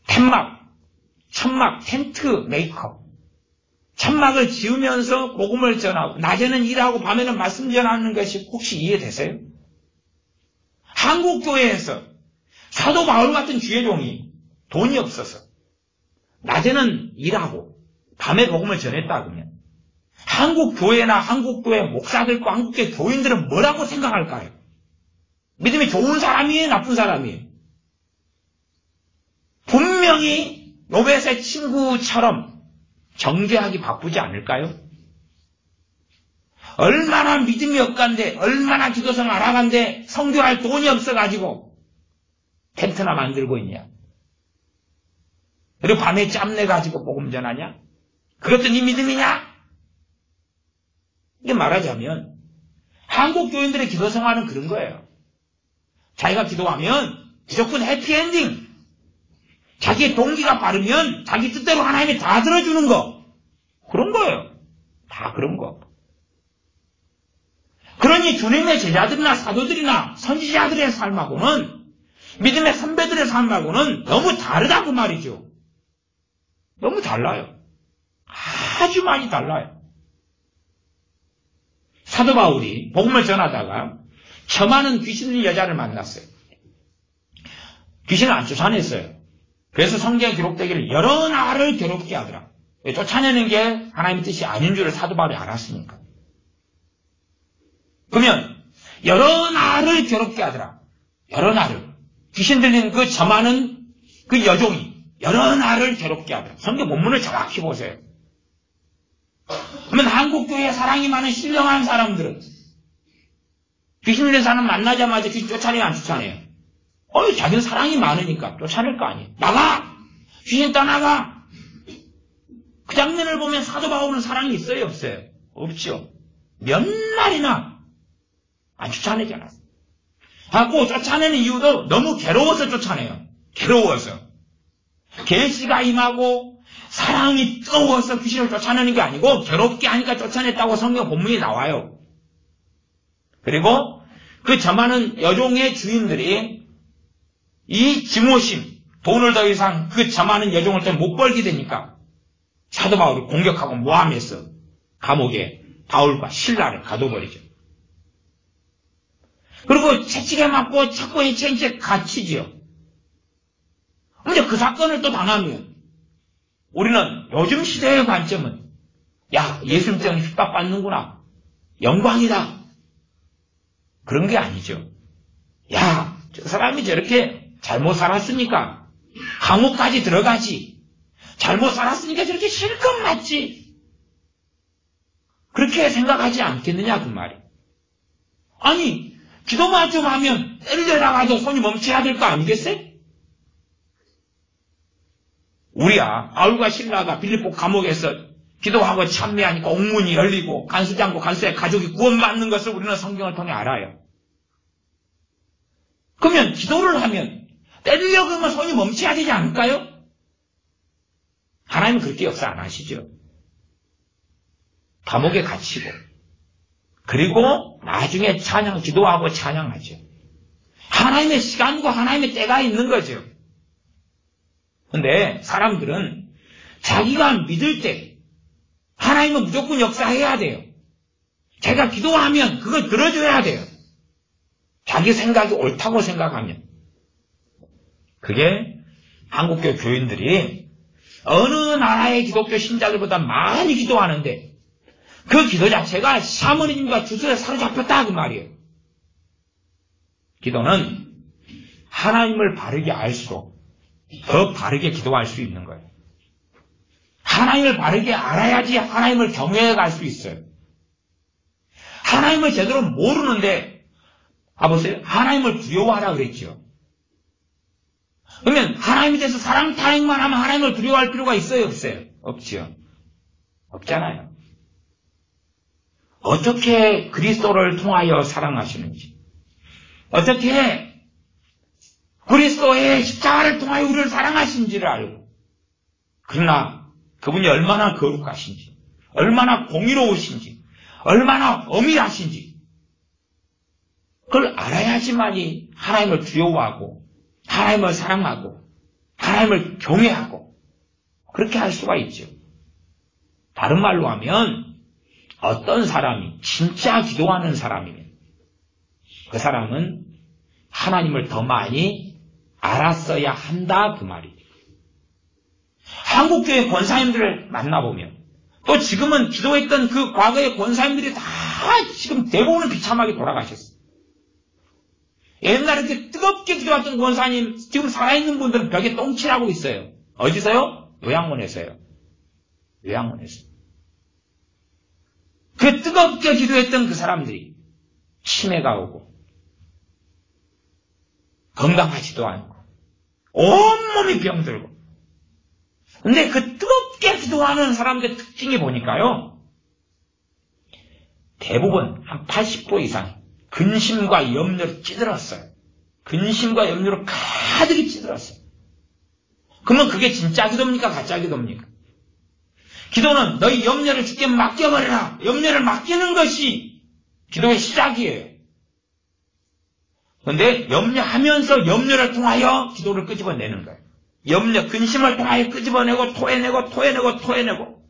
천막, 텐트 메이커 천막을 지으면서 복음을 전하고 낮에는 일하고 밤에는 말씀 전하는 것이 혹시 이해되세요? 한국 교회에서 사도 바울 같은 주의종이 돈이 없어서 낮에는 일하고 밤에 복음을 전했다 그러면 한국 교회나 한국 교회 목사들과 한국교회 교인들은 뭐라고 생각할까요? 믿음이 좋은 사람이에요? 나쁜 사람이에요? 분명히 요베스의 친구처럼 정죄하기 바쁘지 않을까요? 얼마나 믿음이 없간데 얼마나 기도성 알아간데 성교할 돈이 없어가지고 텐트나 만들고 있냐? 그리고 밤에 짬내가지고 복음 전하냐? 그것도 네 믿음이냐? 이게 말하자면 한국 교인들의 기도 생활은 그런 거예요. 자기가 기도하면 무조건 해피엔딩. 자기의 동기가 바르면 자기 뜻대로 하나님이 다 들어주는 거. 그런 거예요. 다 그런 거. 그러니 주님의 제자들이나 사도들이나 선지자들의 삶하고는 믿음의 선배들의 삶하고는 너무 다르다고 말이죠. 너무 달라요. 아주 많이 달라요. 사도 바울이 복음을 전하다가 처많은 귀신 있는 여자를 만났어요. 귀신을 안 쫓아냈어요. 그래서 성경에 기록되기를 여러 나를 괴롭게 하더라. 쫓아내는 게 하나님의 뜻이 아닌 줄을 사도 바울이 알았으니까. 그러면 여러 나를 괴롭게 하더라. 여러 나를. 귀신 들린 그 저많은 그 여종이 여러 나를 괴롭게 하더라. 성경 본문을 정확히 보세요. 그러면 한국교회에 사랑이 많은 신령한 사람들은 귀신 들린 사람 만나자마자 귀신 쫓아내요, 안 쫓아내요? 자기는 사랑이 많으니까 쫓아낼 거 아니에요. 나가! 귀신 떠나가! 그 장면을 보면 사도 바울은 사랑이 있어요, 없어요? 없죠. 몇 날이나 안 쫓아내잖아요. 하고 쫓아내는 이유도 너무 괴로워서 쫓아내요. 괴로워서. 계시가 임하고 사랑이 뜨거워서 귀신을 쫓아내는 게 아니고 괴롭게 하니까 쫓아냈다고 성경 본문이 나와요. 그리고 그 저많은 여종의 주인들이 이 증오심, 돈을 더 이상 그 저많은 여종을 더 못 벌게 되니까 사도 바울을 공격하고 모함해서 감옥에 바울과 실라를 가둬버리죠. 그리고 채찍에 맞고 자꾸 해체인채 갇히지요. 근데 그 사건을 또 당하면 우리는 요즘 시대의 관점은 예수님 때문에 핍박받는구나. 영광이다. 그런 게 아니죠. 저 사람이 저렇게 잘못 살았으니까 감옥까지 들어가지. 잘못 살았으니까 저렇게 실컷 맞지. 그렇게 생각하지 않겠느냐 그 말이. 아니 기도만 좀 하면 때리려다가도 손이 멈춰야 될 거 아니겠어요? 우리야 바울과 실라가 빌립보 감옥에서 기도하고 참회하니까 옥문이 열리고 간수장고 간수의 가족이 구원받는 것을 우리는 성경을 통해 알아요. 그러면 기도를 하면 때리려고 하면 손이 멈춰야 되지 않을까요? 하나님은 그렇게 역사 안 하시죠. 감옥에 갇히고 그리고 나중에 기도하고 찬양하죠. 하나님의 시간과 하나님의 때가 있는 거죠. 근데 사람들은 자기가 믿을 때 하나님은 무조건 역사해야 돼요. 자기가 기도하면 그걸 들어줘야 돼요. 자기 생각이 옳다고 생각하면. 그게 한국교 교인들이 어느 나라의 기독교 신자들보다 많이 기도하는데 그 기도 자체가 샤머니즘과 주술에 사로잡혔다 그 말이에요. 기도는 하나님을 바르게 알수록 더 바르게 기도할 수 있는 거예요. 하나님을 바르게 알아야지 하나님을 경외해 갈 수 있어요. 하나님을 제대로 모르는데 보세요. 하나님을 두려워하라 그랬죠. 그러면 하나님에 대해서 사랑 타행만 하면 하나님을 두려워할 필요가 있어요, 없어요? 없죠. 없잖아요. 어떻게 그리스도를 통하여 사랑하시는지, 어떻게 그리스도의 십자가를 통하여 우리를 사랑하신지를 알고, 그러나 그분이 얼마나 거룩하신지, 얼마나 공의로우신지, 얼마나 엄밀하신지 그걸 알아야지만이 하나님을 두려워하고 하나님을 사랑하고 하나님을 경외하고 그렇게 할 수가 있죠. 다른 말로 하면 어떤 사람이 진짜 기도하는 사람이면 그 사람은 하나님을 더 많이 알았어야 한다 그 말이죠. 한국교회 권사님들을 만나보면 또 지금은 기도했던 그 과거의 권사님들이 다 지금 대부분은 비참하게 돌아가셨어요. 옛날에 이렇게 뜨겁게 기도했던 권사님 지금 살아있는 분들은 벽에 똥칠하고 있어요. 어디서요? 요양원에서요. 요양원에서. 그 뜨겁게 기도했던 그 사람들이 치매가 오고 건강하지도 않고 온몸이 병들고. 근데 그 뜨겁게 기도하는 사람들의 특징이 보니까요, 대부분 한 80% 이상 근심과 염려를 찌들었어요. 근심과 염려를 가득히 찌들었어요. 그러면 그게 진짜 기도입니까? 가짜 기도입니까? 기도는 너희 염려를 주께 맡겨버려라. 염려를 맡기는 것이 기도의 시작이에요. 그런데 염려하면서 염려를 통하여 기도를 끄집어내는 거예요. 염려, 근심을 통하여 끄집어내고 토해내고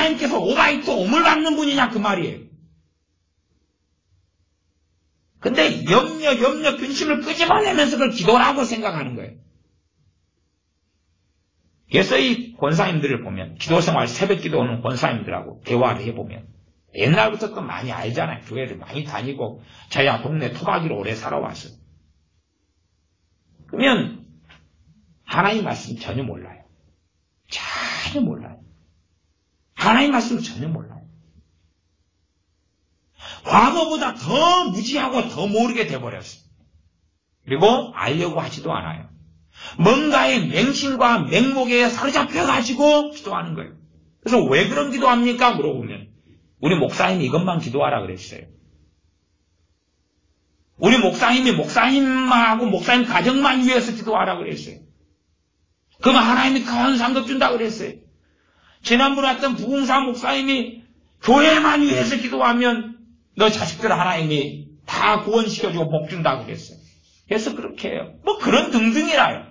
하나님께서 오바이트 오물 받는 분이냐 그 말이에요. 근데 염려, 근심을 끄집어내면서 그걸 기도라고 생각하는 거예요. 그래서 이 권사님들을 보면, 기도생활 새벽 기도하는 권사님들하고 대화를 해보면, 옛날부터 또 많이 알잖아요. 교회를 많이 다니고, 자기가 동네 토박이로 오래 살아왔어. 그러면, 하나님 말씀 전혀 몰라요. 전혀 몰라요. 하나님 말씀 전혀 몰라요. 과거보다 더 무지하고 더 모르게 돼버렸어요. 그리고 알려고 하지도 않아요. 뭔가의 맹신과 맹목에 사로잡혀가지고 기도하는 거예요. 그래서 왜 그런 기도합니까? 물어보면 우리 목사님이 이것만 기도하라 그랬어요. 우리 목사님이 목사님하고 목사님 가정만 위해서 기도하라 그랬어요. 그러면 하나님이 큰 상급 준다 그랬어요. 지난번에 왔던 부흥사 목사님이 교회만 위해서 기도하면 너 자식들 하나님이 다 구원시켜주고 복 준다고 그랬어요. 그래서 그렇게 해요. 뭐 그런 등등이라요.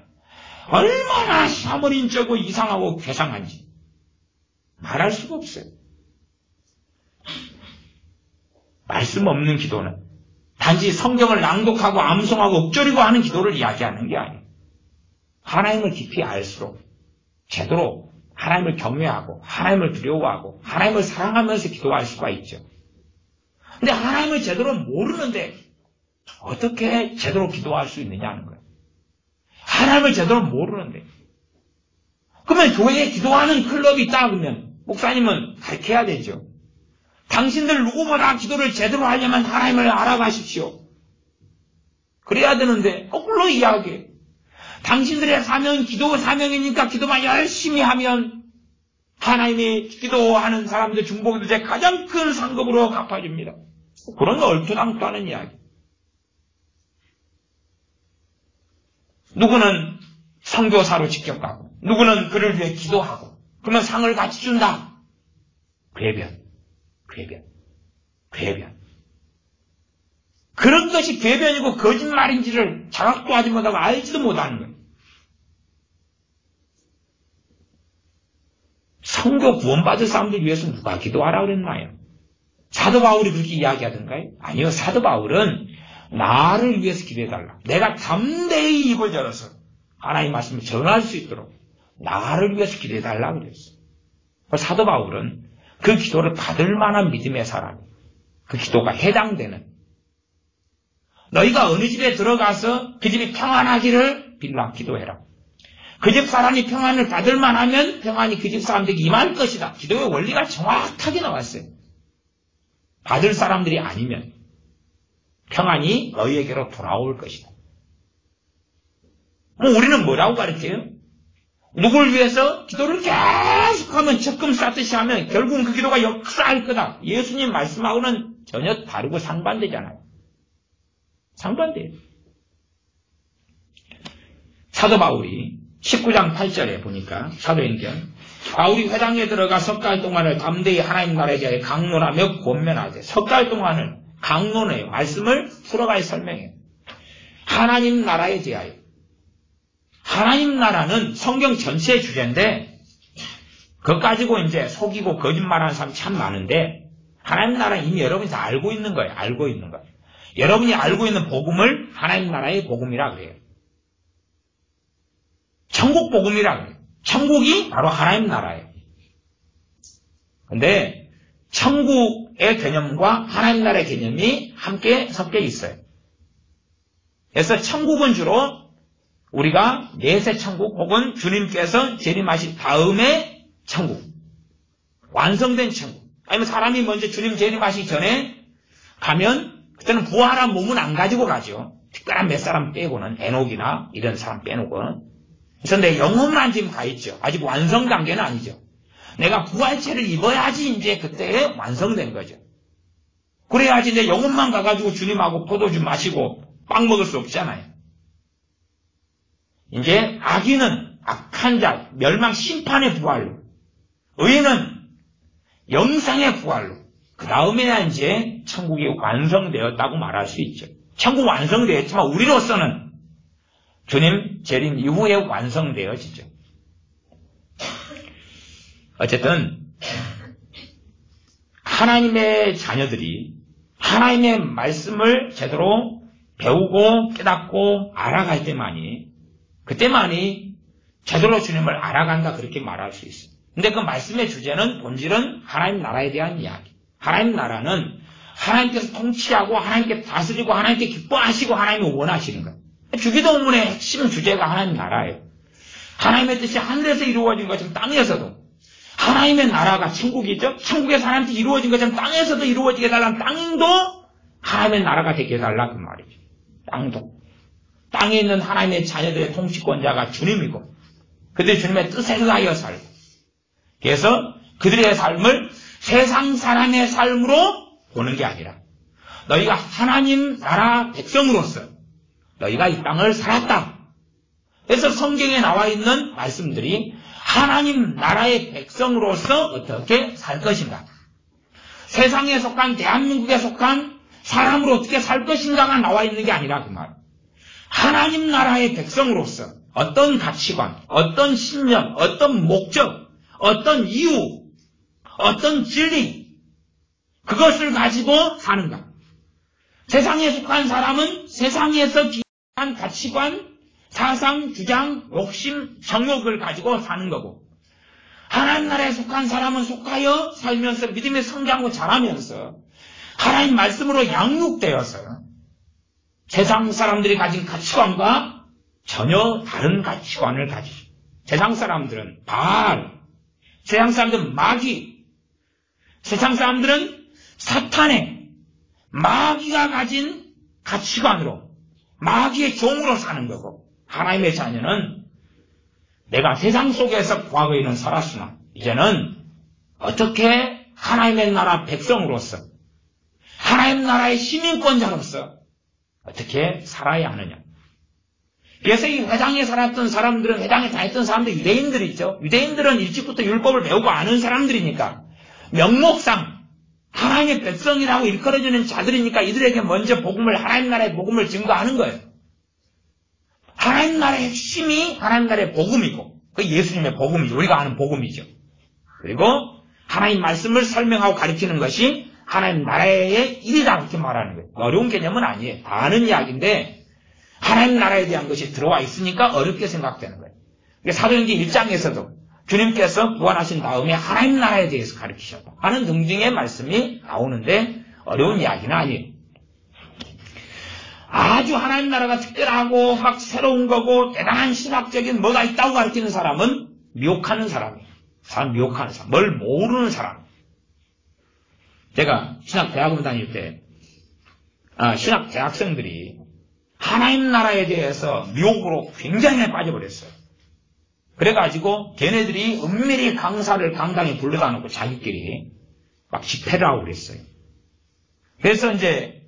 얼마나 샤머린적고 이상하고 괴상한지 말할 수가 없어요. 말씀 없는 기도는 단지 성경을 낭독하고 암송하고 읊조리고 하는 기도를 이야기하는 게 아니에요. 하나님을 깊이 알수록 제대로 하나님을 경외하고 하나님을 두려워하고 하나님을 사랑하면서 기도할 수가 있죠. 근데 하나님을 제대로 모르는데 어떻게 제대로 기도할 수 있느냐는 거예요. 하나님을 제대로 모르는데. 그러면 교회에 기도하는 클럽이 있다 그러면 목사님은 가르쳐야 되죠. 당신들 누구보다 기도를 제대로 하려면 하나님을 알아가십시오. 그래야 되는데 거꾸로 이야기해요. 당신들의 사명, 기도 사명이니까 기도만 열심히 하면 하나님이 기도하는 사람들 중보기도제 가장 큰 상급으로 갚아줍니다. 그런 얼토당토하는 이야기. 누구는 선교사로 직접 가고 누구는 그를 위해 기도하고 그러면 상을 같이 준다. 궤변. 그런 것이 궤변이고 거짓말인지를 자각도 하지 못하고 알지도 못하는 거예요. 선교 구원받을 사람들 위해서 누가 기도하라 그랬나요? 사도 바울이 그렇게 이야기하던가요? 아니요. 사도 바울은 나를 위해서 기도해달라. 내가 담대히 입을 열어서 하나님 말씀을 전할 수 있도록 나를 위해서 기도해달라 그랬어요. 사도 바울은 그 기도를 받을 만한 믿음의 사람, 그 기도가 해당되는 너희가 어느 집에 들어가서 그 집이 평안하기를 빌라 기도해라. 그 집 사람이 평안을 받을 만하면 평안이 그 집 사람들에게 임할 것이다. 기도의 원리가 정확하게 나왔어요. 받을 사람들이 아니면 평안이 너희에게로 돌아올 것이다. 우리는 뭐라고 가르쳐요? 누구를 위해서 기도를 계속하면 적금 쌓듯이 하면 결국은 그 기도가 역사할 거다. 예수님 말씀하고는 전혀 다르고 상반되잖아요. 상반돼요. 사도 바울이 19장 8절에 보니까 사도행전 바울이 회당에 들어가 석 달 동안을 담대히 하나님 나라에 대하여 강론하며 권면하되 석 달 동안을 강론해요. 말씀을 풀어가야 설명해요. 하나님 나라에 대하여. 하나님 나라는 성경 전체의 주제인데 그것 가지고 이제 속이고 거짓말하는 사람이 참 많은데 하나님 나라는 이미 여러분이 다 알고 있는 거예요. 알고 있는 거예요. 여러분이 알고 있는 복음을 하나님 나라의 복음이라 그래요. 천국 복음이라 그래요. 천국이 바로 하나님 나라예요. 근데 천국의 개념과 하나님 나라의 개념이 함께 섞여 있어요. 그래서 천국은 주로 우리가 내세 천국 혹은 주님께서 재림하신 다음에 천국, 완성된 천국, 아니면 사람이 먼저 주님 재림하시기 전에 가면 그때는 부활한 몸은 안 가지고 가죠. 특별한 몇 사람 빼고는, 에녹이나 이런 사람 빼놓고는. 그래서 내 영혼만 지금 가 있죠. 아직 완성 단계는 아니죠. 내가 부활체를 입어야지 이제 그때 완성된 거죠. 그래야지 내 영혼만 가가지고 주님하고 포도주 마시고 빵 먹을 수 없잖아요. 이제 악인은 악한 자, 멸망 심판의 부활로, 의인은 영생의 부활로, 그 다음에야 이제 천국이 완성되었다고 말할 수 있죠. 천국 완성되었지만 우리로서는 주님 재림 이후에 완성되어지죠. 어쨌든 하나님의 자녀들이 하나님의 말씀을 제대로 배우고 깨닫고 알아갈 때만이, 그때만이 제대로 주님을 알아간다, 그렇게 말할 수 있어요. 근데 그 말씀의 주제는, 본질은 하나님 나라에 대한 이야기. 하나님 나라는 하나님께서 통치하고 하나님께 다스리고 하나님께 기뻐하시고 하나님이 원하시는 거예요. 주기도문의 핵심 주제가 하나님 나라예요. 하나님의 뜻이 하늘에서 이루어진 것처럼 땅에서도, 하나님의 나라가 천국이죠. 천국에서 하나님께 이루어진 것처럼 땅에서도 이루어지게 해달라는, 땅도 하나님의 나라가 되게 해달라, 그 말이죠. 땅도. 땅에 있는 하나님의 자녀들의 통치권자가 주님이고, 그들이 주님의 뜻에 의하여 살고, 그래서 그들의 삶을 세상 사람의 삶으로 보는 게 아니라, 너희가 하나님 나라 백성으로서 너희가 이 땅을 살았다. 그래서 성경에 나와 있는 말씀들이 하나님 나라의 백성으로서 어떻게 살 것인가, 세상에 속한, 대한민국에 속한 사람으로 어떻게 살 것인가가 나와 있는 게 아니라, 그 말. 하나님 나라의 백성으로서 어떤 가치관, 어떤 신념, 어떤 목적, 어떤 이유, 어떤 진리, 그것을 가지고 사는가. 세상에 속한 사람은 세상에서 기한 가치관, 사상, 주장, 욕심, 정욕을 가지고 사는 거고, 하나님 나라에 속한 사람은 속하여 살면서 믿음의 성장하고 자라면서 하나님 말씀으로 양육되어서 세상 사람들이 가진 가치관과 전혀 다른 가치관을 가지죠. 세상 사람들은 바알, 세상 사람들은 마귀, 세상 사람들은 사탄의, 마귀가 가진 가치관으로 마귀의 종으로 사는 거고, 하나님의 자녀는 내가 세상 속에서 과거에는 살았으나 이제는 어떻게 하나님의 나라 백성으로서, 하나님 나라의 시민권자로서 어떻게 살아야 하느냐. 그래서 이 회당에 살았던 사람들은, 회당에 다녔던 사람들, 유대인들이죠. 유대인들은 일찍부터 율법을 배우고 아는 사람들이니까, 명목상 하나님의 백성이라고 일컬어지는 자들이니까 이들에게 먼저 복음을, 하나님 나라의 복음을 증거하는 거예요. 하나님 나라의 핵심이 하나님 나라의 복음이고, 그 예수님의 복음이죠. 우리가 아는 복음이죠. 그리고 하나님 말씀을 설명하고 가르치는 것이 하나님 나라의 일이다, 이렇게 말하는 거예요. 어려운 개념은 아니에요. 다 아는 이야기인데 하나님 나라에 대한 것이 들어와 있으니까 어렵게 생각되는 거예요. 사도행전 1장에서도 주님께서 부활하신 다음에 하나님 나라에 대해서 가르치셨다 하는 등등의 말씀이 나오는데 어려운 이야기는 아니에요. 아주 하나님 나라가 특별하고 막 새로운 거고 대단한 신학적인 뭐가 있다고 가르치는 사람은 미혹하는 사람이에요. 미혹하는 사람, 뭘 모르는 사람. 제가 신학대학원 다닐 때 신학 대학생들이 하나님 나라에 대해서 미혹으로 굉장히 많이 빠져버렸어요. 그래가지고 걔네들이 은밀히 강사를 강당에 불러다 놓고 자기끼리 막 집회를 하고 그랬어요. 그래서 이제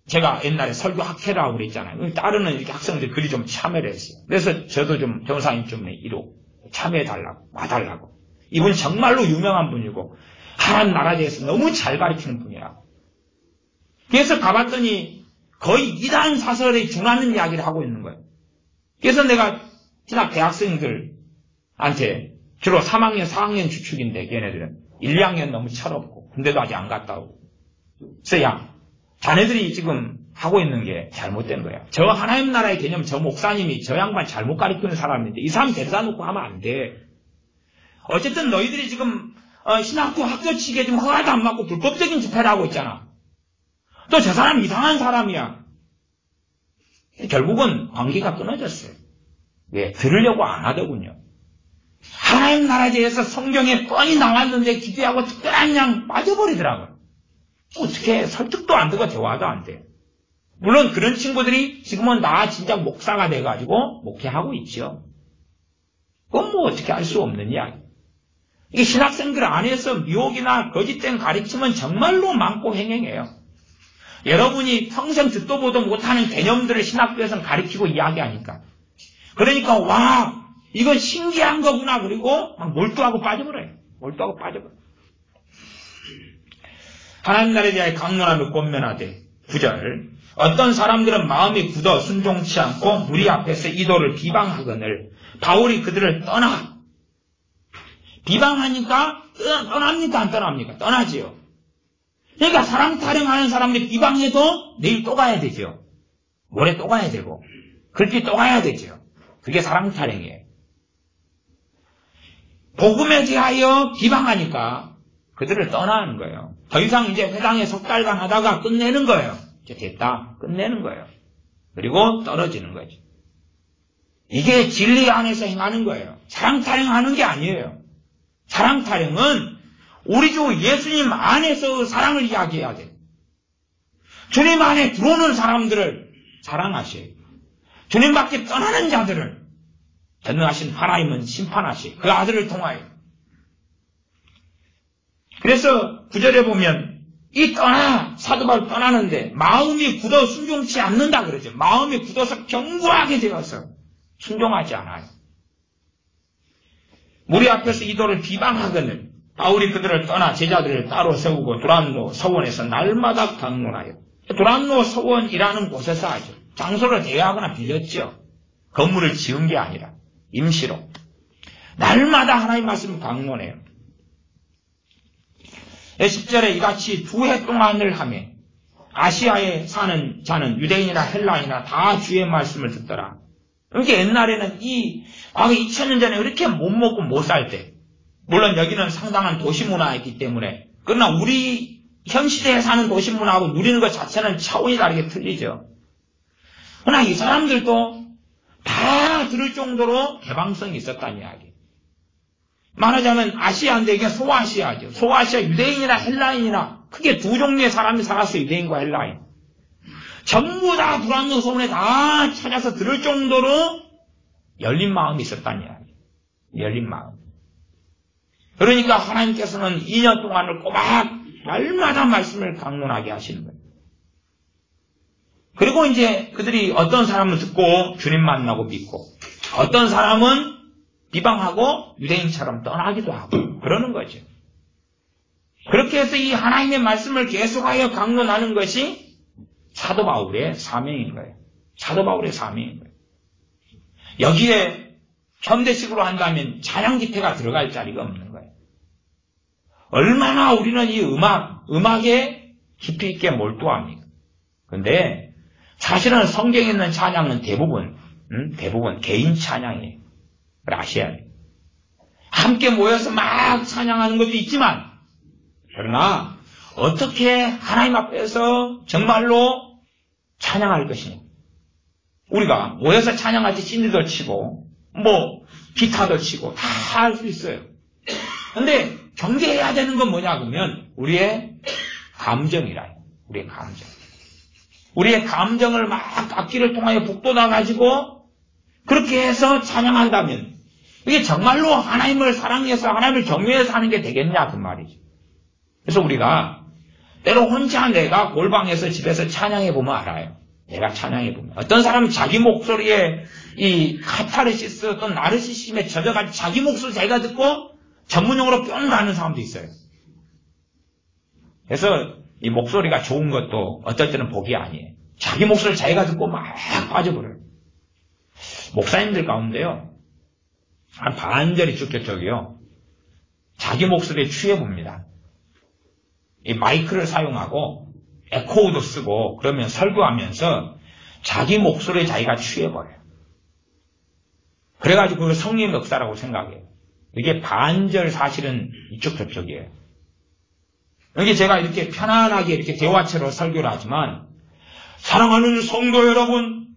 제가 옛날에 설교 학회를 하고 그랬잖아요. 따르는 이렇게 학생들이 그리 좀 참여를 했어요. 그래서 저도 좀 전사님 좀 이로 참여해달라고, 와달라고. 이분 정말로 유명한 분이고 하나님 나라에 대해서 너무 잘 가르치는 분이라. 그래서 가봤더니 거의 이단 사설에 준하는 이야기를 하고 있는 거예요. 그래서 내가 신학 대학생들한테 주로 3학년, 4학년 주축인데 걔네들은 1, 2학년 너무 철없고 군대도 아직 안 갔다 오고. 그래서 야, 자네들이 지금 하고 있는 게 잘못된 거야. 저 하나님 나라의 개념, 저 목사님이 저 양반 잘못 가르치는 사람인데 이 사람 데려다 놓고 하면 안 돼. 어쨌든 너희들이 지금 신학교 학교 측에 지금 허가도 안 받고 불법적인 집회를 하고 있잖아. 또 저 사람 이상한 사람이야. 결국은 관계가 끊어졌어요. 왜? 들으려고 안 하더군요. 하나님 나라에 대해서 성경에 뻔히 나왔는데 기대하고 특별한 양 빠져버리더라고요. 어떻게 설득도 안 되고 대화도 안 돼. 물론 그런 친구들이 지금은 나 진짜 목사가 돼가지고 목회하고 있죠. 그건 뭐 어떻게 할 수 없는 이야기. 이게 신학생들 안에서 미혹이나 거짓된 가르침은 정말로 많고 횡행해요. 여러분이 평생 듣도 보도 못하는 개념들을 신학교에서는 가르치고 이야기하니까. 그러니까 와, 이건 신기한 거구나. 그리고 막 몰두하고 빠져버려요. 몰두하고 빠져버려요. 하나님 나라에 대하여 강론하며 권면하되 9절 어떤 사람들은 마음이 굳어 순종치 않고 무리 앞에서 이도를 비방하거늘 바울이 그들을 떠나. 비방하니까 떠납니까? 안 떠납니까? 떠나지요. 그러니까 사랑 타령하는 사람들이 비방해도 내일 또 가야 되죠. 모레 또 가야 되고, 글귀 또 가야 되죠. 그게 사랑 타령이에요. 복음에 대하여 비방하니까 그들을 떠나는 거예요. 더 이상 이제 회당에 석 달간 하다가 끝내는 거예요. 이제 됐다. 끝내는 거예요. 그리고 떨어지는 거죠. 이게 진리 안에서 행하는 거예요. 사랑 타령하는 게 아니에요. 사랑 타령은 우리 주 예수님 안에서 사랑을 이야기해야 돼요. 주님 안에 들어오는 사람들을 사랑하셔요. 주님 밖에 떠나는 자들을 전능하신 하나님은 심판하시고 그 아들을 통하여. 그래서 9절에 보면 이 사도 바울 떠나는데 마음이 굳어 순종치 않는다 그러죠. 마음이 굳어서 견고하게 되어서 순종하지 않아요. 무리 앞에서 이도를 비방하거늘 바울이 그들을 떠나 제자들을 따로 세우고 두란노 서원에서 날마다 강론하여. 두란노 서원이라는 곳에서 하죠. 장소를 대여하거나 빌렸죠. 건물을 지은 게 아니라 임시로 날마다 하나님 말씀을 강론해요. 10절에 이같이 2해 동안을 하며 아시아에 사는 자는 유대인이나 헬라인이나 다 주의 말씀을 듣더라. 그러니까 옛날에는 과거 2000년 전에 이렇게 못 먹고 못 살 때, 물론 여기는 상당한 도시 문화이기 때문에, 그러나 우리 현 시대에 사는 도시 문화하고 누리는 것 자체는 차원이 다르게 틀리죠. 그러나 이 사람들도 다 들을 정도로 개방성이 있었다는 이야기. 말하자면 아시아인데 이게 소아시아죠. 소아시아 유대인이나 헬라인이나 크게 두 종류의 사람이 살았어요. 유대인과 헬라인. 전부 다 두란노 서원에 다 찾아서 들을 정도로 열린 마음이 있었다는 이야기. 열린 마음. 그러니까 하나님께서는 2년 동안을 꼬박 날마다 말씀을 강론하게 하시는 거예요. 그리고 이제 그들이 어떤 사람은 듣고 주님 만나고 믿고, 어떤 사람은 비방하고 유대인처럼 떠나기도 하고 그러는 거죠. 그렇게 해서 이 하나님의 말씀을 계속하여 강론하는 것이 사도 바울의 사명인 거예요. 사도 바울의 사명인 거예요. 여기에 현대식으로 한다면 찬양 집회가 들어갈 자리가 없는 거예요. 얼마나 우리는 이 음악에 깊이 있게 몰두합니까? 근데 사실은 성경에 있는 찬양은 대부분 개인 찬양이에요. 그걸 아셔야 돼요. 함께 모여서 막 찬양하는 것도 있지만, 그러나 어떻게 하나님 앞에서 정말로 찬양할 것이냐. 우리가 모여서 찬양할 때 신디도 치고 기타도 치고 다 할 수 있어요. 근데 경계해야 되는 건 뭐냐 그러면 우리의 감정이라. 우리의 감정. 우리의 감정을 막 악기를 통하여 북돋아가지고 그렇게 해서 찬양한다면 이게 정말로 하나님을 사랑해서 하나님을 경외해서 하는 게 되겠냐 그 말이죠. 그래서 우리가 때로 혼자 내가 골방에서 집에서 찬양해보면 알아요. 내가 찬양해보면. 어떤 사람은 자기 목소리에 이 카타르시스 또는 나르시심에 젖어가지고 자기 목소리 자기가 듣고 전문용어로 뿅가는 사람도 있어요. 그래서 이 목소리가 좋은 것도 어떨 때는 복이 아니에요. 자기 목소리 자기가 듣고 막 빠져버려요. 목사님들 가운데요. 한 반절이 쭉격적이요. 자기 목소리에 취해봅니다. 이 마이크를 사용하고 에코우도 쓰고 그러면 설교하면서 자기 목소리에 자기가 취해버려요. 그래가지고 그걸 성령의 역사라고 생각해요. 이게 반절 사실은 이쪽 저쪽이에요. 여기 제가 이렇게 편안하게 이렇게 대화체로 설교를 하지만 사랑하는 성도 여러분,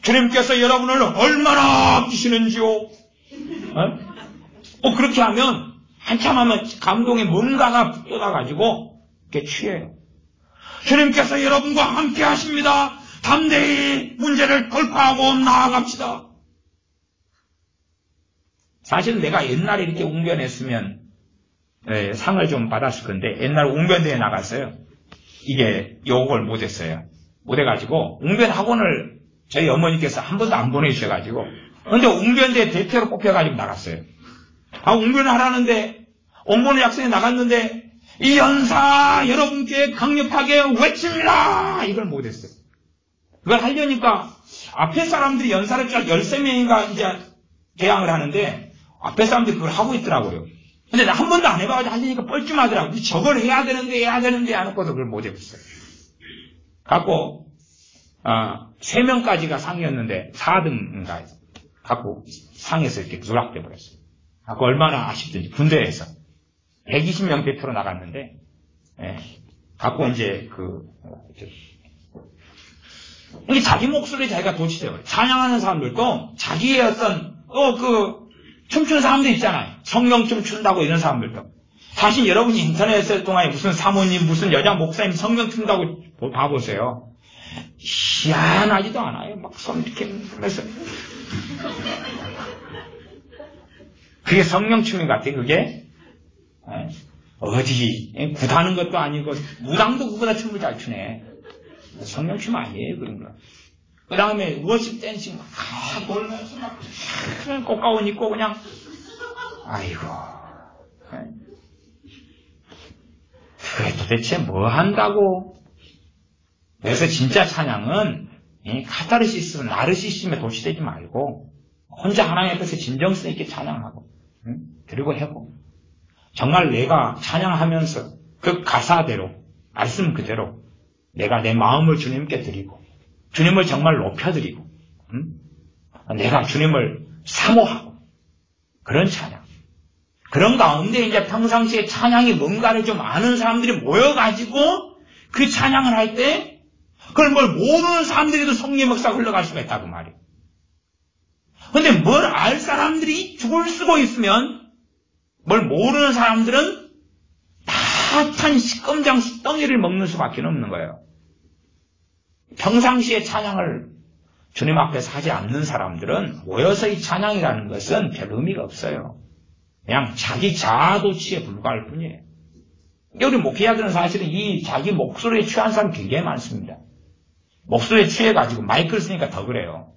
주님께서 여러분을 얼마나 아끼시는지요? 그렇게 하면 한참 하면 감동에 뭔가가 붙어가지고 이렇게 취해요. 주님께서 여러분과 함께 하십니다. 담대히 문제를 돌파하고 나아갑시다. 사실 내가 옛날에 이렇게 웅변했으면 상을 좀 받았을 건데 옛날 웅변대회 나갔어요. 이게 요걸 못했어요. 못해가지고 웅변학원을 저희 어머니께서 한 번도 안 보내주셔가지고 근데 웅변대 대표로 뽑혀가지고 나갔어요. 웅변을 하라는데 옹본의 약속에 나갔는데 이 연사 여러분께 강력하게 외칩니다. 이걸 못했어요. 그걸 하려니까 앞에 사람들이 연사를 쫙 13명인가 이제 개항을 하는데 앞에 사람들이 그걸 하고 있더라고요. 근데 나 한 번도 안 해봐가지고 하려니까 뻘쭘하더라고. 저걸 해야 되는데 하놓고도 그걸 못 해봤어요. 갖고 3명까지가 상이었는데 4등인가 갖고 상에서 이렇게 누락돼 버렸어요. 갖고 얼마나 아쉽든지 군대에서 120명 대표로 나갔는데 갖고 이제 이게 자기 목소리에 자기가 도취돼요. 찬양하는 사람들도 자기의 어떤 춤추는 사람들 있잖아요. 성령춤 춘다고 이런 사람들도. 사실 여러분이 인터넷을 통해 무슨 사모님, 무슨 여자 목사님 성령 춘다고 봐보세요. 희한하지도 않아요. 막 손 이렇게 하면서. 그게 성령춤인 것 같아요. 그게 어디 구다는 것도 아니고 무당도 그보다 춤을 잘 추네. 성령춤 아니에요. 그런 거. 그 다음에 워십 댄싱 막 돌면서 막 꽃가운 입고 그냥 아이고 그게 도대체 뭐 한다고. 그래서 진짜 찬양은 카타르시스, 나르시즘에 도취되지 말고 혼자 하나님 앞에서 진정성 있게 찬양하고 그리고 해보고 정말 내가 찬양하면서 그 가사대로 말씀 그대로 내가 내 마음을 주님께 드리고 주님을 정말 높여드리고 내가 주님을 사모하고 그런 찬양. 그런 가운데 이제 평상시에 찬양이 뭔가를 좀 아는 사람들이 모여가지고 그 찬양을 할 때 그걸 뭘 모르는 사람들에도 성령의 역사가 흘러갈 수가 있다고 말이에요. 근데 뭘 알 사람들이 죽을 쓰고 있으면 뭘 모르는 사람들은 다 탄 식검장 쑥덩이를 먹는 수밖에 없는 거예요. 평상시에 찬양을 주님 앞에서 하지 않는 사람들은 모여서 이 찬양이라는 것은 별 의미가 없어요. 그냥 자기 자아도취에 불과할 뿐이에요. 우리 목회자들은 사실은 이 자기 목소리에 취한 사람 굉장히 많습니다. 목소리에 취해가지고 마이크를 쓰니까 더 그래요.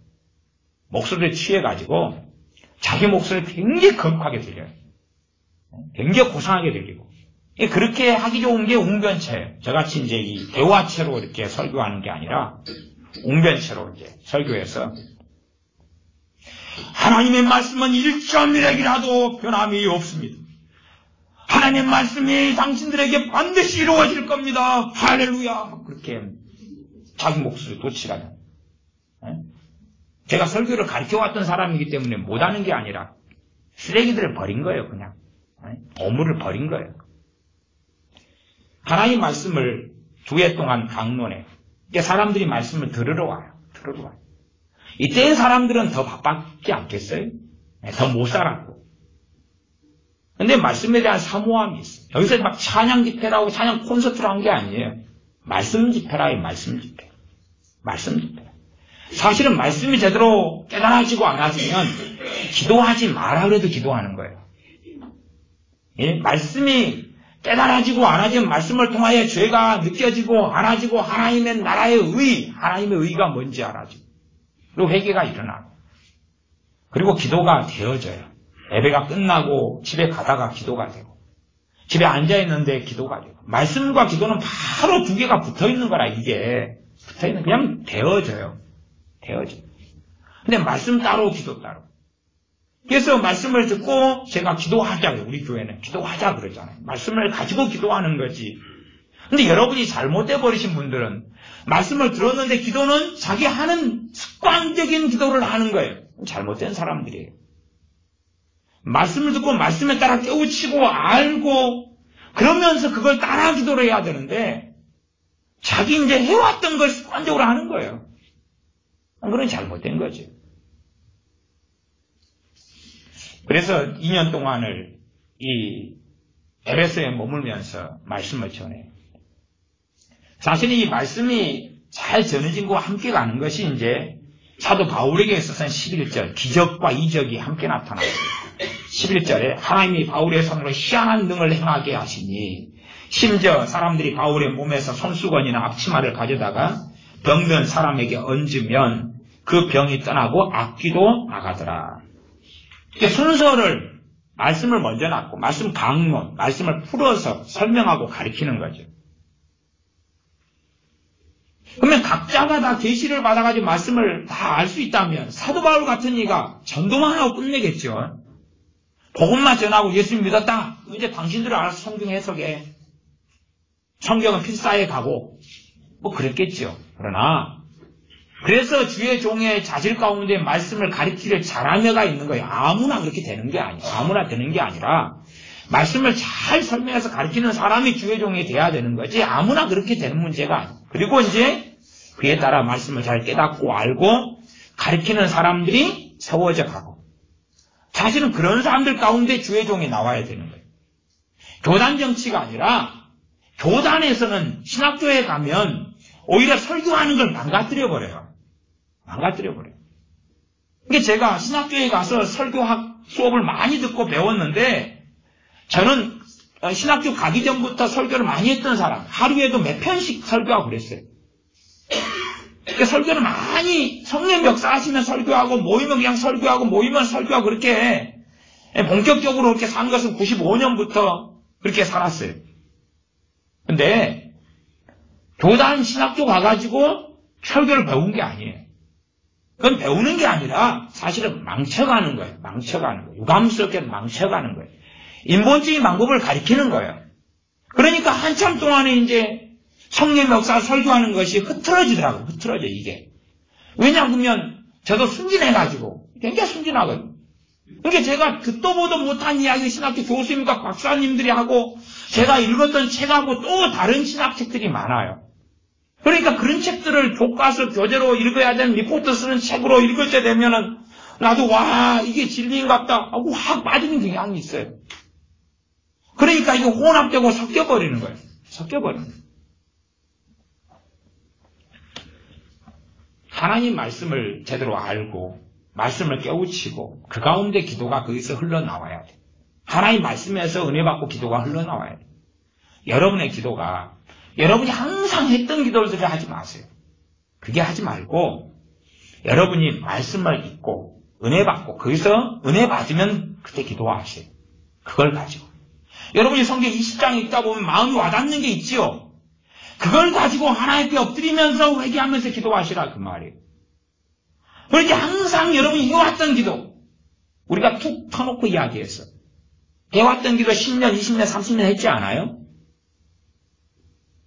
목소리에 취해가지고 자기 목소리를 굉장히 거룩하게 들려요. 굉장히 고상하게 들리고. 그렇게 하기 좋은 게 웅변체예요. 저같이 이제 이 대화체로 이렇게 설교하는 게 아니라 웅변체로 이제 설교해서 하나님의 말씀은 1.1핵이라도 변함이 없습니다. 하나님의 말씀이 당신들에게 반드시 이루어질 겁니다. 할렐루야. 그렇게 자기 목소리 도취가. 제가 설교를 가르쳐왔던 사람이기 때문에 못하는 게 아니라 쓰레기들을 버린 거예요. 그냥 오물을 버린 거예요. 하나님 말씀을 2해 동안 강론해. 사람들이 말씀을 들으러 와요. 이때의 사람들은 더 바빴지 않겠어요? 더 못 살았고. 근데 말씀에 대한 사모함이 있어요. 여기서 막 찬양 집회라고 찬양 콘서트를 한 게 아니에요. 말씀 집회라요, 말씀 집회. 말씀 집회. 사실은 말씀이 제대로 깨달아지고 안 하시면 기도하지 마라 그래도 기도하는 거예요. 말씀이 깨달아지고 안 하지면 말씀을 통하여 죄가 느껴지고 안 하지고 하나님의 나라의 하나님의 의가 뭔지 알아지고 그리고 회개가 일어나고 그리고 기도가 되어져요. 예배가 끝나고 집에 가다가 기도가 되고 집에 앉아있는데 기도가 되고 말씀과 기도는 바로 2개가 붙어있는 거라 이게 붙어있는 그냥 되어져요. 근데 말씀 따로 기도 따로. 그래서 말씀을 듣고 제가 기도하자고요. 우리 교회는 기도하자 그러잖아요. 말씀을 가지고 기도하는 거지. 근데 여러분이 잘못돼 버리신 분들은 말씀을 들었는데 기도는 자기 하는 습관적인 기도를 하는 거예요. 잘못된 사람들이에요. 말씀을 듣고 말씀에 따라 깨우치고 알고 그러면서 그걸 따라 기도를 해야 되는데 자기 이제 해왔던 걸 습관적으로 하는 거예요. 그건 잘못된 거죠. 그래서 2년 동안을 이 에베소에 머물면서 말씀을 전해요. 사실 이 말씀이 잘 전해진 것과 함께 가는 것이 이제 사도 바울에게 있어서는 11절 기적과 이적이 함께 나타나요. 11절에 하나님이 바울의 손으로 희한한 능을 행하게 하시니 심지어 사람들이 바울의 몸에서 손수건이나 앞치마를 가져다가 병든 사람에게 얹으면 그 병이 떠나고 악귀도 나가더라. 이렇게 순서를 말씀을 먼저 놨고 말씀 강론, 말씀을 풀어서 설명하고 가르치는 거죠. 그러면 각자가 다 계시를 받아가지고 말씀을 다 알 수 있다면 사도 바울 같은 이가 전도만 하고 끝내겠죠. 복음만 전하고 예수님 믿었다. 이제 당신들은 알아서 성경 해석해. 성경은 필사에 가고 뭐 그랬겠죠. 그러나 그래서 주의 종의 자질 가운데 말씀을 가르치를 잘하며가 있는 거예요. 아무나 그렇게 되는 게 아니에요. 아무나 되는 게 아니라 말씀을 잘 설명해서 가르치는 사람이 주의 종이 돼야 되는 거지 아무나 그렇게 되는 문제가 아니에요. 그리고 이제 그에 따라 말씀을 잘 깨닫고 알고 가르치는 사람들이 세워져 가고 사실은 그런 사람들 가운데 주의 종이 나와야 되는 거예요. 교단 정치가 아니라 교단에서는 신학교에 가면 오히려 설교하는 걸 망가뜨려버려요. 망가뜨려버려요. 그러니까 제가 신학교에 가서 설교학 수업을 많이 듣고 배웠는데 저는 신학교 가기 전부터 설교를 많이 했던 사람, 하루에도 몇 편씩 설교하고 그랬어요. 그러니까 설교를 많이 성령 역사하시면 설교하고 모이면 그냥 설교하고 모이면 설교하고 그렇게 본격적으로 그렇게 산 것은 95년부터 그렇게 살았어요. 근데 교단 신학교 가가지고 설교를 배운 게 아니에요. 그건 배우는 게 아니라 사실은 망쳐가는 거예요. 망쳐가는 거예요. 유감스럽게 망쳐가는 거예요. 인본주의 방법을 가리키는 거예요. 그러니까 한참 동안에 이제 성령 역사 설교하는 것이 흐트러지더라고요. 흐트러져 이게. 왜냐하면 저도 순진해가지고 굉장히 순진하거든요. 그러니까 제가 듣도 보도 못한 이야기 신학교 교수님과 박사님들이 하고 제가 읽었던 책하고 또 다른 신학책들이 많아요. 그러니까 그런 책들을 교과서 교재로 읽어야 되는 리포트 쓰는 책으로 읽을 때 되면은 나도 와 이게 진리인갑다 하고 확 빠지는 경향이 있어요. 그러니까 이게 혼합되고 섞여버리는 거예요. 섞여버리는 거예요. 하나님 말씀을 제대로 알고 말씀을 깨우치고 그 가운데 기도가 거기서 흘러나와야 돼. 하나님 말씀에서 은혜 받고 기도가 흘러나와야 돼. 여러분의 기도가 여러분이 항상 했던 기도들을 하지 마세요. 그게 하지 말고 여러분이 말씀을 읽고 은혜 받고 거기서 은혜 받으면 그때 기도하세요. 그걸 가지고. 여러분이 성경 20장 읽다 보면 마음이 와닿는 게 있지요. 그걸 가지고 하나님께 엎드리면서 회개하면서 기도하시라 그 말이에요. 그렇게 항상 여러분이 해왔던 기도 우리가 툭 터놓고 이야기했어. 해왔던 기도 10년, 20년, 30년 했지 않아요?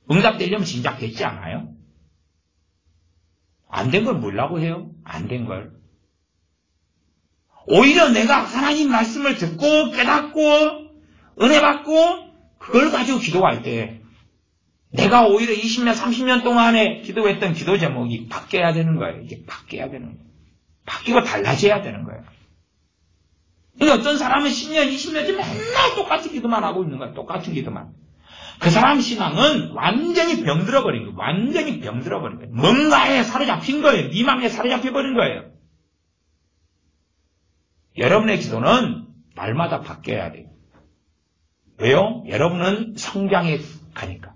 응답되려면 진작 됐지 않아요? 안 된 걸 뭐라고 해요? 안 된 걸. 오히려 내가 하나님 말씀을 듣고 깨닫고 은혜 받고 그걸 가지고 기도할 때 내가 오히려 20년, 30년 동안에 기도했던 기도 제목이 바뀌어야 되는 거예요. 이게 바뀌어야 되는 거예요. 바뀌고 달라져야 되는 거예요. 그러니까 어떤 사람은 10년, 20년째 맨날 똑같은 기도만 하고 있는 거예요. 똑같은 기도만. 그 사람 신앙은 완전히 병들어버린 거예요. 완전히 병들어버린 거예요. 뭔가에 사로잡힌 거예요. 미망에 사로잡혀버린 거예요. 여러분의 기도는 날마다 바뀌어야 돼요. 왜요? 여러분은 성장해 가니까.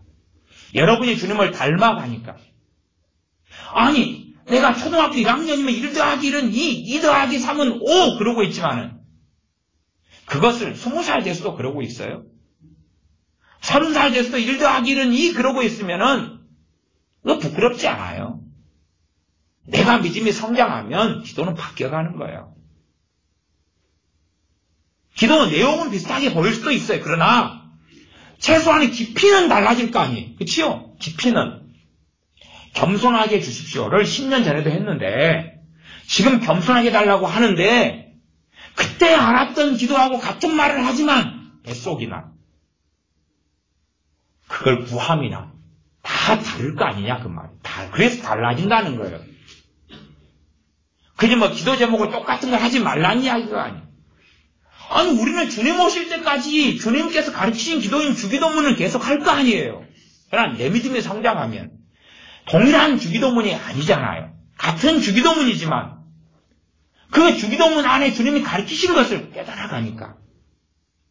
여러분이 주님을 닮아가니까. 아니, 내가 초등학교 1학년이면 1 더하기 1은 2 더하기 3은 5 그러고 있지만은 그것을 20살 돼서도 그러고 있어요. 30살 돼서도 1 더하기 1은 2 그러고 있으면은 그거 부끄럽지 않아요. 내가 믿음이 성장하면 기도는 바뀌어가는 거예요. 기도 내용은 비슷하게 보일 수도 있어요. 그러나 최소한의 깊이는 달라질 거 아니에요. 그치요? 깊이는. 겸손하게 해주십시오를 10년 전에도 했는데 지금 겸손하게 해달라고 하는데 그때 알았던 기도하고 같은 말을 하지만 뱃속이나 그걸 구함이나 다 다를 거 아니냐 그 말. 그래서 달라진다는 거예요. 그냥 뭐 기도 제목을 똑같은 걸 하지 말라는 이야기가 아니에요. 아니 우리는 주님 오실 때까지 주님께서 가르치신 기도인 주기도문을 계속 할 거 아니에요. 그러나 내 믿음이 성장하면 동일한 주기도문이 아니잖아요. 같은 주기도문이지만 그 주기도문 안에 주님이 가르치신 것을 깨달아가니까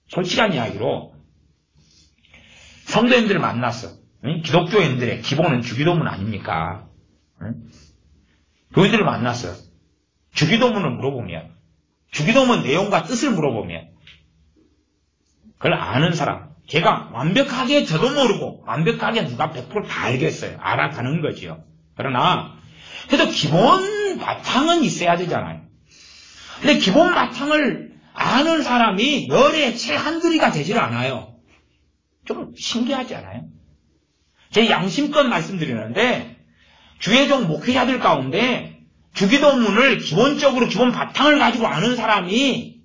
솔직한 이야기로 성도님들을 만났어. 기독교인들의 기본은 주기도문 아닙니까? 교인들을 만났어. 주기도문을 물어보면 주기도문 내용과 뜻을 물어보면 그걸 아는 사람 걔가 완벽하게 저도 모르고 완벽하게 누가 100% 다 알겠어요. 알아가는 거지요. 그러나 그래도 기본 바탕은 있어야 되잖아요. 근데 기본 바탕을 아는 사람이 열의 채 한둘이가 되질 않아요. 좀 신기하지 않아요? 제 양심껏 말씀드리는데 주의종 목회자들 가운데 주기도문을 기본적으로 기본 바탕을 가지고 아는 사람이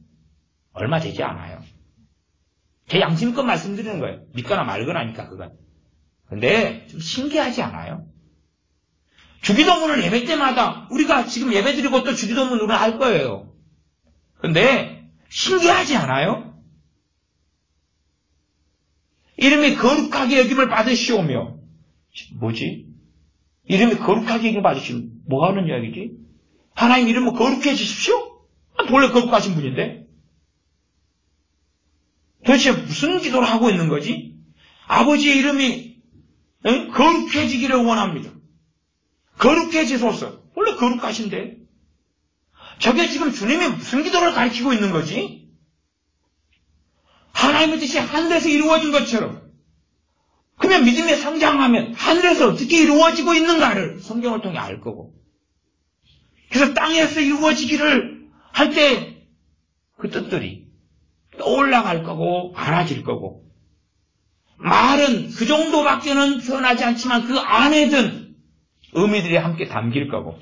얼마 되지 않아요. 제 양심껏 말씀드리는 거예요. 믿거나 말거나니까 그건. 근데 좀 신기하지 않아요? 주기도문을 예배 때마다 우리가 지금 예배 드리고 또 주기도문으로 할 거예요. 근데 신기하지 않아요? 이름이 거룩하게 여김을 받으시오며 뭐지? 이름이 거룩하게 여김을 받으시면 뭐 하는 이야기지? 하나님 이름은 거룩해지십시오? 본래 거룩하신 분인데 도대체 무슨 기도를 하고 있는 거지? 아버지의 이름이 거룩해지기를 원합니다. 거룩해지소서. 원래 거룩하신데 저게 지금 주님이 무슨 기도를 가르치고 있는 거지? 하나님의 뜻이 하늘에서 이루어진 것처럼 그러면 믿음에 성장하면 하늘에서 어떻게 이루어지고 있는가를 성경을 통해 알 거고 그래서 땅에서 이루어지기를 할 때 그 뜻들이 올라갈 거고 많아질 거고 말은 그 정도밖에는 표현하지 않지만 그 안에 든 의미들이 함께 담길 거고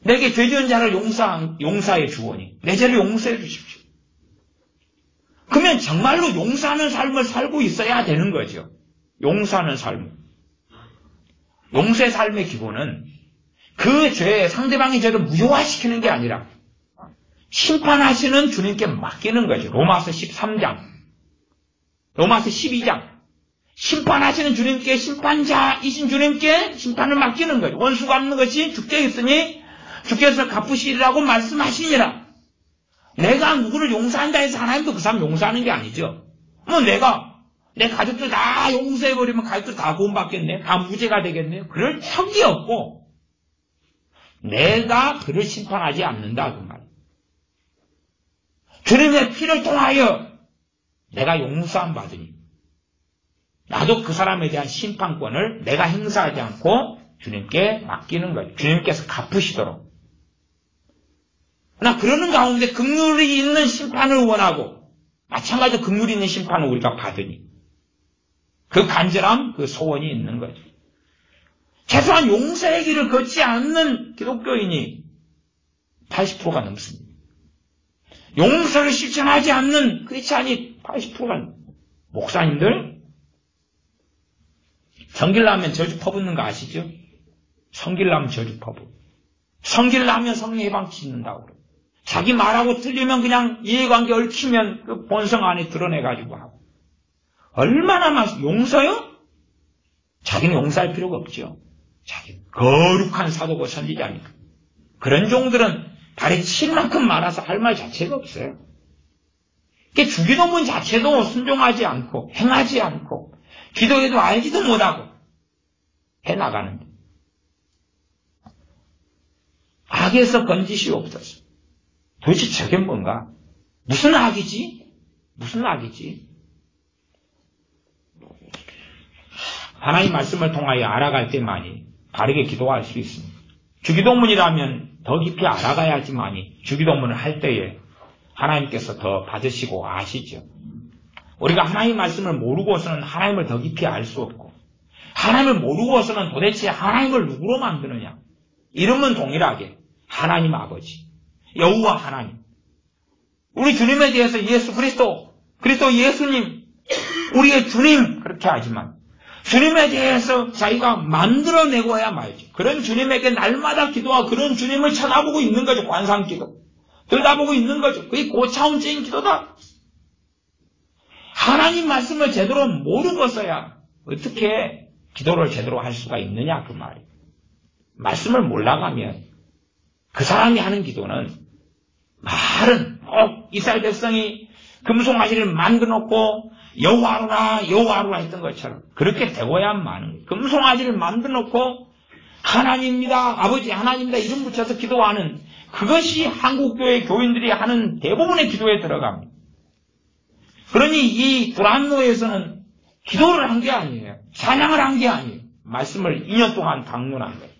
내게 죄 지은 자를 용서의 주오니 내 죄를 용서해 주십시오. 그러면 정말로 용서하는 삶을 살고 있어야 되는 거죠. 용서하는 삶. 용서의 삶의 기본은 그 죄, 상대방의 죄를 무효화시키는 게 아니라 심판하시는 주님께 맡기는 거죠. 로마서 13장, 로마서 12장. 심판하시는 주님께, 심판자이신 주님께 심판을 맡기는 거죠. 원수 갚는 것이 주께 있으니 주께서 갚으시리라고 말씀하시니라. 내가 누구를 용서한다 해서 하나님도 그 사람 용서하는 게 아니죠. 뭐 내가 내 가족들 다 용서해버리면 가족들 다 구원받겠네. 다 무죄가 되겠네. 그럴 척이 없고 내가 그를 심판하지 않는다 그 말. 주님의 피를 통하여 내가 용서함 받으니 나도 그 사람에 대한 심판권을 내가 행사하지 않고 주님께 맡기는 거예요. 주님께서 갚으시도록. 나 그러는 가운데 긍휼이 있는 심판을 원하고 마찬가지로 긍휼이 있는 심판을 우리가 받으니 그 간절함, 그 소원이 있는 거죠. 최소한 용서의 길을 걷지 않는 기독교인이 80%가 넘습니다. 용서를 실천하지 않는 크리스찬이 80%가 목사님들 성길나면 저주 퍼붓는 거 아시죠? 성길나면 저주 퍼붓. 성길나면 성령 해방시킨다고 그래요. 자기 말하고 틀리면 그냥 이해관계 얽히면 그 본성 안에 드러내가지고 하고. 얼마나 용서요? 자기는 용서할 필요가 없죠. 자기 거룩한 사도고 선지자니까. 그런 종들은 발에 칠 만큼 많아서 할 말 자체가 없어요. 그러니까 주기도문 자체도 순종하지 않고 행하지 않고 기도해도 알지도 못하고 해나가는데 악에서 건지시옵소서. 도대체 저게 뭔가? 무슨 악이지? 무슨 악이지? 하나님 말씀을 통하여 알아갈 때만이 바르게 기도할 수 있습니다. 주기도문이라면 더 깊이 알아가야지만이 주기도문을 할 때에 하나님께서 더 받으시고 아시죠. 우리가 하나님 말씀을 모르고서는 하나님을 더 깊이 알 수 없고 하나님을 모르고서는 도대체 하나님을 누구로 만드느냐. 이름은 동일하게 하나님 아버지, 여호와 하나님. 우리 주님에 대해서 예수 그리스도 예수님, 우리의 주님 그렇게 하지만 주님에 대해서 자기가 만들어내고야 말지. 그런 주님에게 날마다 기도하고 그런 주님을 쳐다보고 있는 거죠. 관상기도. 들여다보고 있는 거죠. 그게 고차원적인 기도다. 하나님 말씀을 제대로 모르고서야 어떻게 기도를 제대로 할 수가 있느냐 그 말이에요. 말씀을 몰라가면 그 사람이 하는 기도는 말은 이스라엘 백성이 금송아지를 만들어놓고 여호와로라 했던 것처럼 그렇게 되고야만 많은 거예요. 금송아지를 만들어놓고 하나님입니다, 아버지 하나님입니다 이름 붙여서 기도하는 그것이 한국교회 교인들이 하는 대부분의 기도에 들어갑니다. 그러니 이 두란노에서는 기도를 한 게 아니에요. 찬양을 한 게 아니에요. 말씀을 2년 동안 강론한 거예요.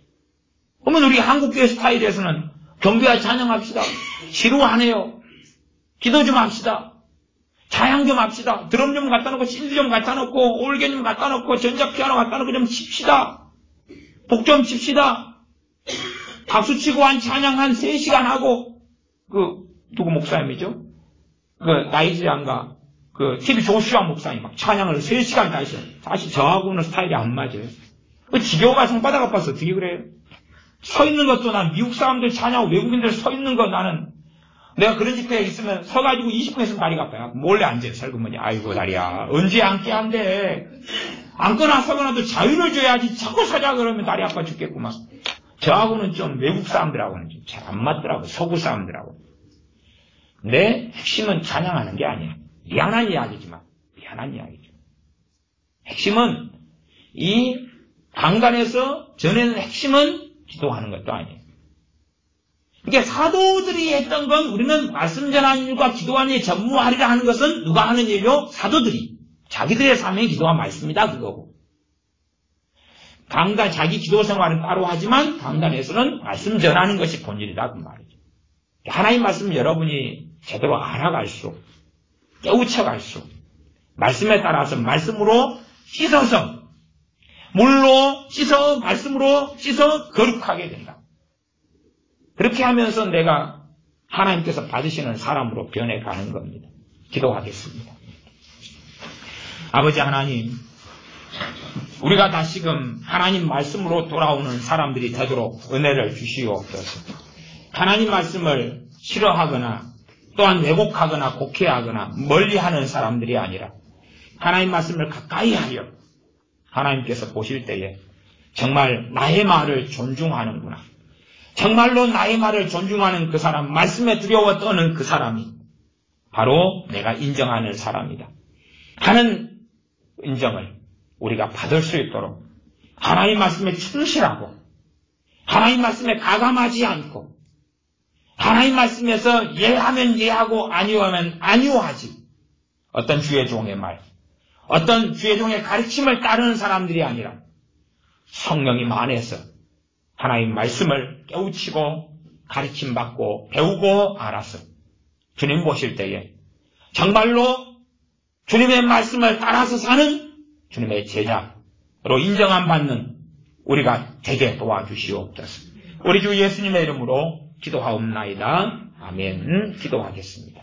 그러면 우리 한국교회 스타일에서는 경배와 찬양합시다. 지루하네요. 기도 좀 합시다. 자양 좀 합시다. 드럼 좀 갖다 놓고 신드 좀 갖다 놓고 올게 좀 갖다 놓고 전자피아노 갖다 놓고 좀 칩시다. 복 좀 칩시다. 박수치고 한 찬양 한 3시간 하고 누구 목사님이죠? 나이지리안가 TV 조슈아 목사님 막 찬양을 3시간 다 했어요. 사실 저하고는 스타일이 안 맞아요. 지겨워가 손바닥 아파서 어떻게 그래요? 서 있는 것도 난 미국 사람들 찬양하고 외국인들 서 있는 거 나는 내가 그런 집회에 있으면 서가지고 20분 있으면 다리가 아파요. 몰래 앉아요. 설교문이. 아이고 다리야. 언제 앉게 한대. 앉거나 서거나도 자유를 줘야지. 자꾸 서자 그러면 다리 아파 죽겠구만. 저하고는 좀 외국 사람들하고는 좀 잘 안 맞더라고. 서구 사람들하고. 근데 핵심은 찬양하는 게 아니에요. 미안한 이야기지만. 미안한 이야기죠. 핵심은 이 강단에서 전에는 핵심은 기도하는 것도 아니에요. 그러니까 사도들이 했던 건 우리는 말씀 전하는 일과 기도하는 일 전무하리라 하는 것은 누가 하는 일이요? 사도들이. 자기들의 삶의 기도와 말씀이다 그거고. 강단 자기 기도 생활은 따로 하지만 강단에서는 말씀 전하는 것이 본질이다 그 말이죠. 하나님 말씀 여러분이 제대로 알아갈수록 깨우쳐갈수록 말씀에 따라서 말씀으로 씻어서 물로 씻어 말씀으로 씻어 거룩하게 된다. 그렇게 하면서 내가 하나님께서 받으시는 사람으로 변해가는 겁니다. 기도하겠습니다. 아버지 하나님, 우리가 다시금 하나님 말씀으로 돌아오는 사람들이 되도록 은혜를 주시옵소서. 하나님 말씀을 싫어하거나 또한 왜곡하거나 곡해하거나 멀리하는 사람들이 아니라 하나님 말씀을 가까이 하려 하나님께서 보실 때에 정말 나의 말을 존중하는구나. 정말로 나의 말을 존중하는 그 사람, 말씀에 두려워 떠는 그 사람이 바로 내가 인정하는 사람이다 하는 인정을 우리가 받을 수 있도록 하나님 말씀에 충실하고 하나님 말씀에 가감하지 않고 하나님 말씀에서 예하면 예하고 아니오하면 아니오하지 어떤 주의 종의 말, 어떤 주의 종의 가르침을 따르는 사람들이 아니라 성령이 만해서 하나님 말씀을 깨우치고 가르침받고 배우고 알아서 주님 보실 때에 정말로 주님의 말씀을 따라서 사는 주님의 제자로 인정함 받는 우리가 되게 도와주시옵소서. 우리 주 예수님의 이름으로 기도하옵나이다. 아멘. 기도하겠습니다.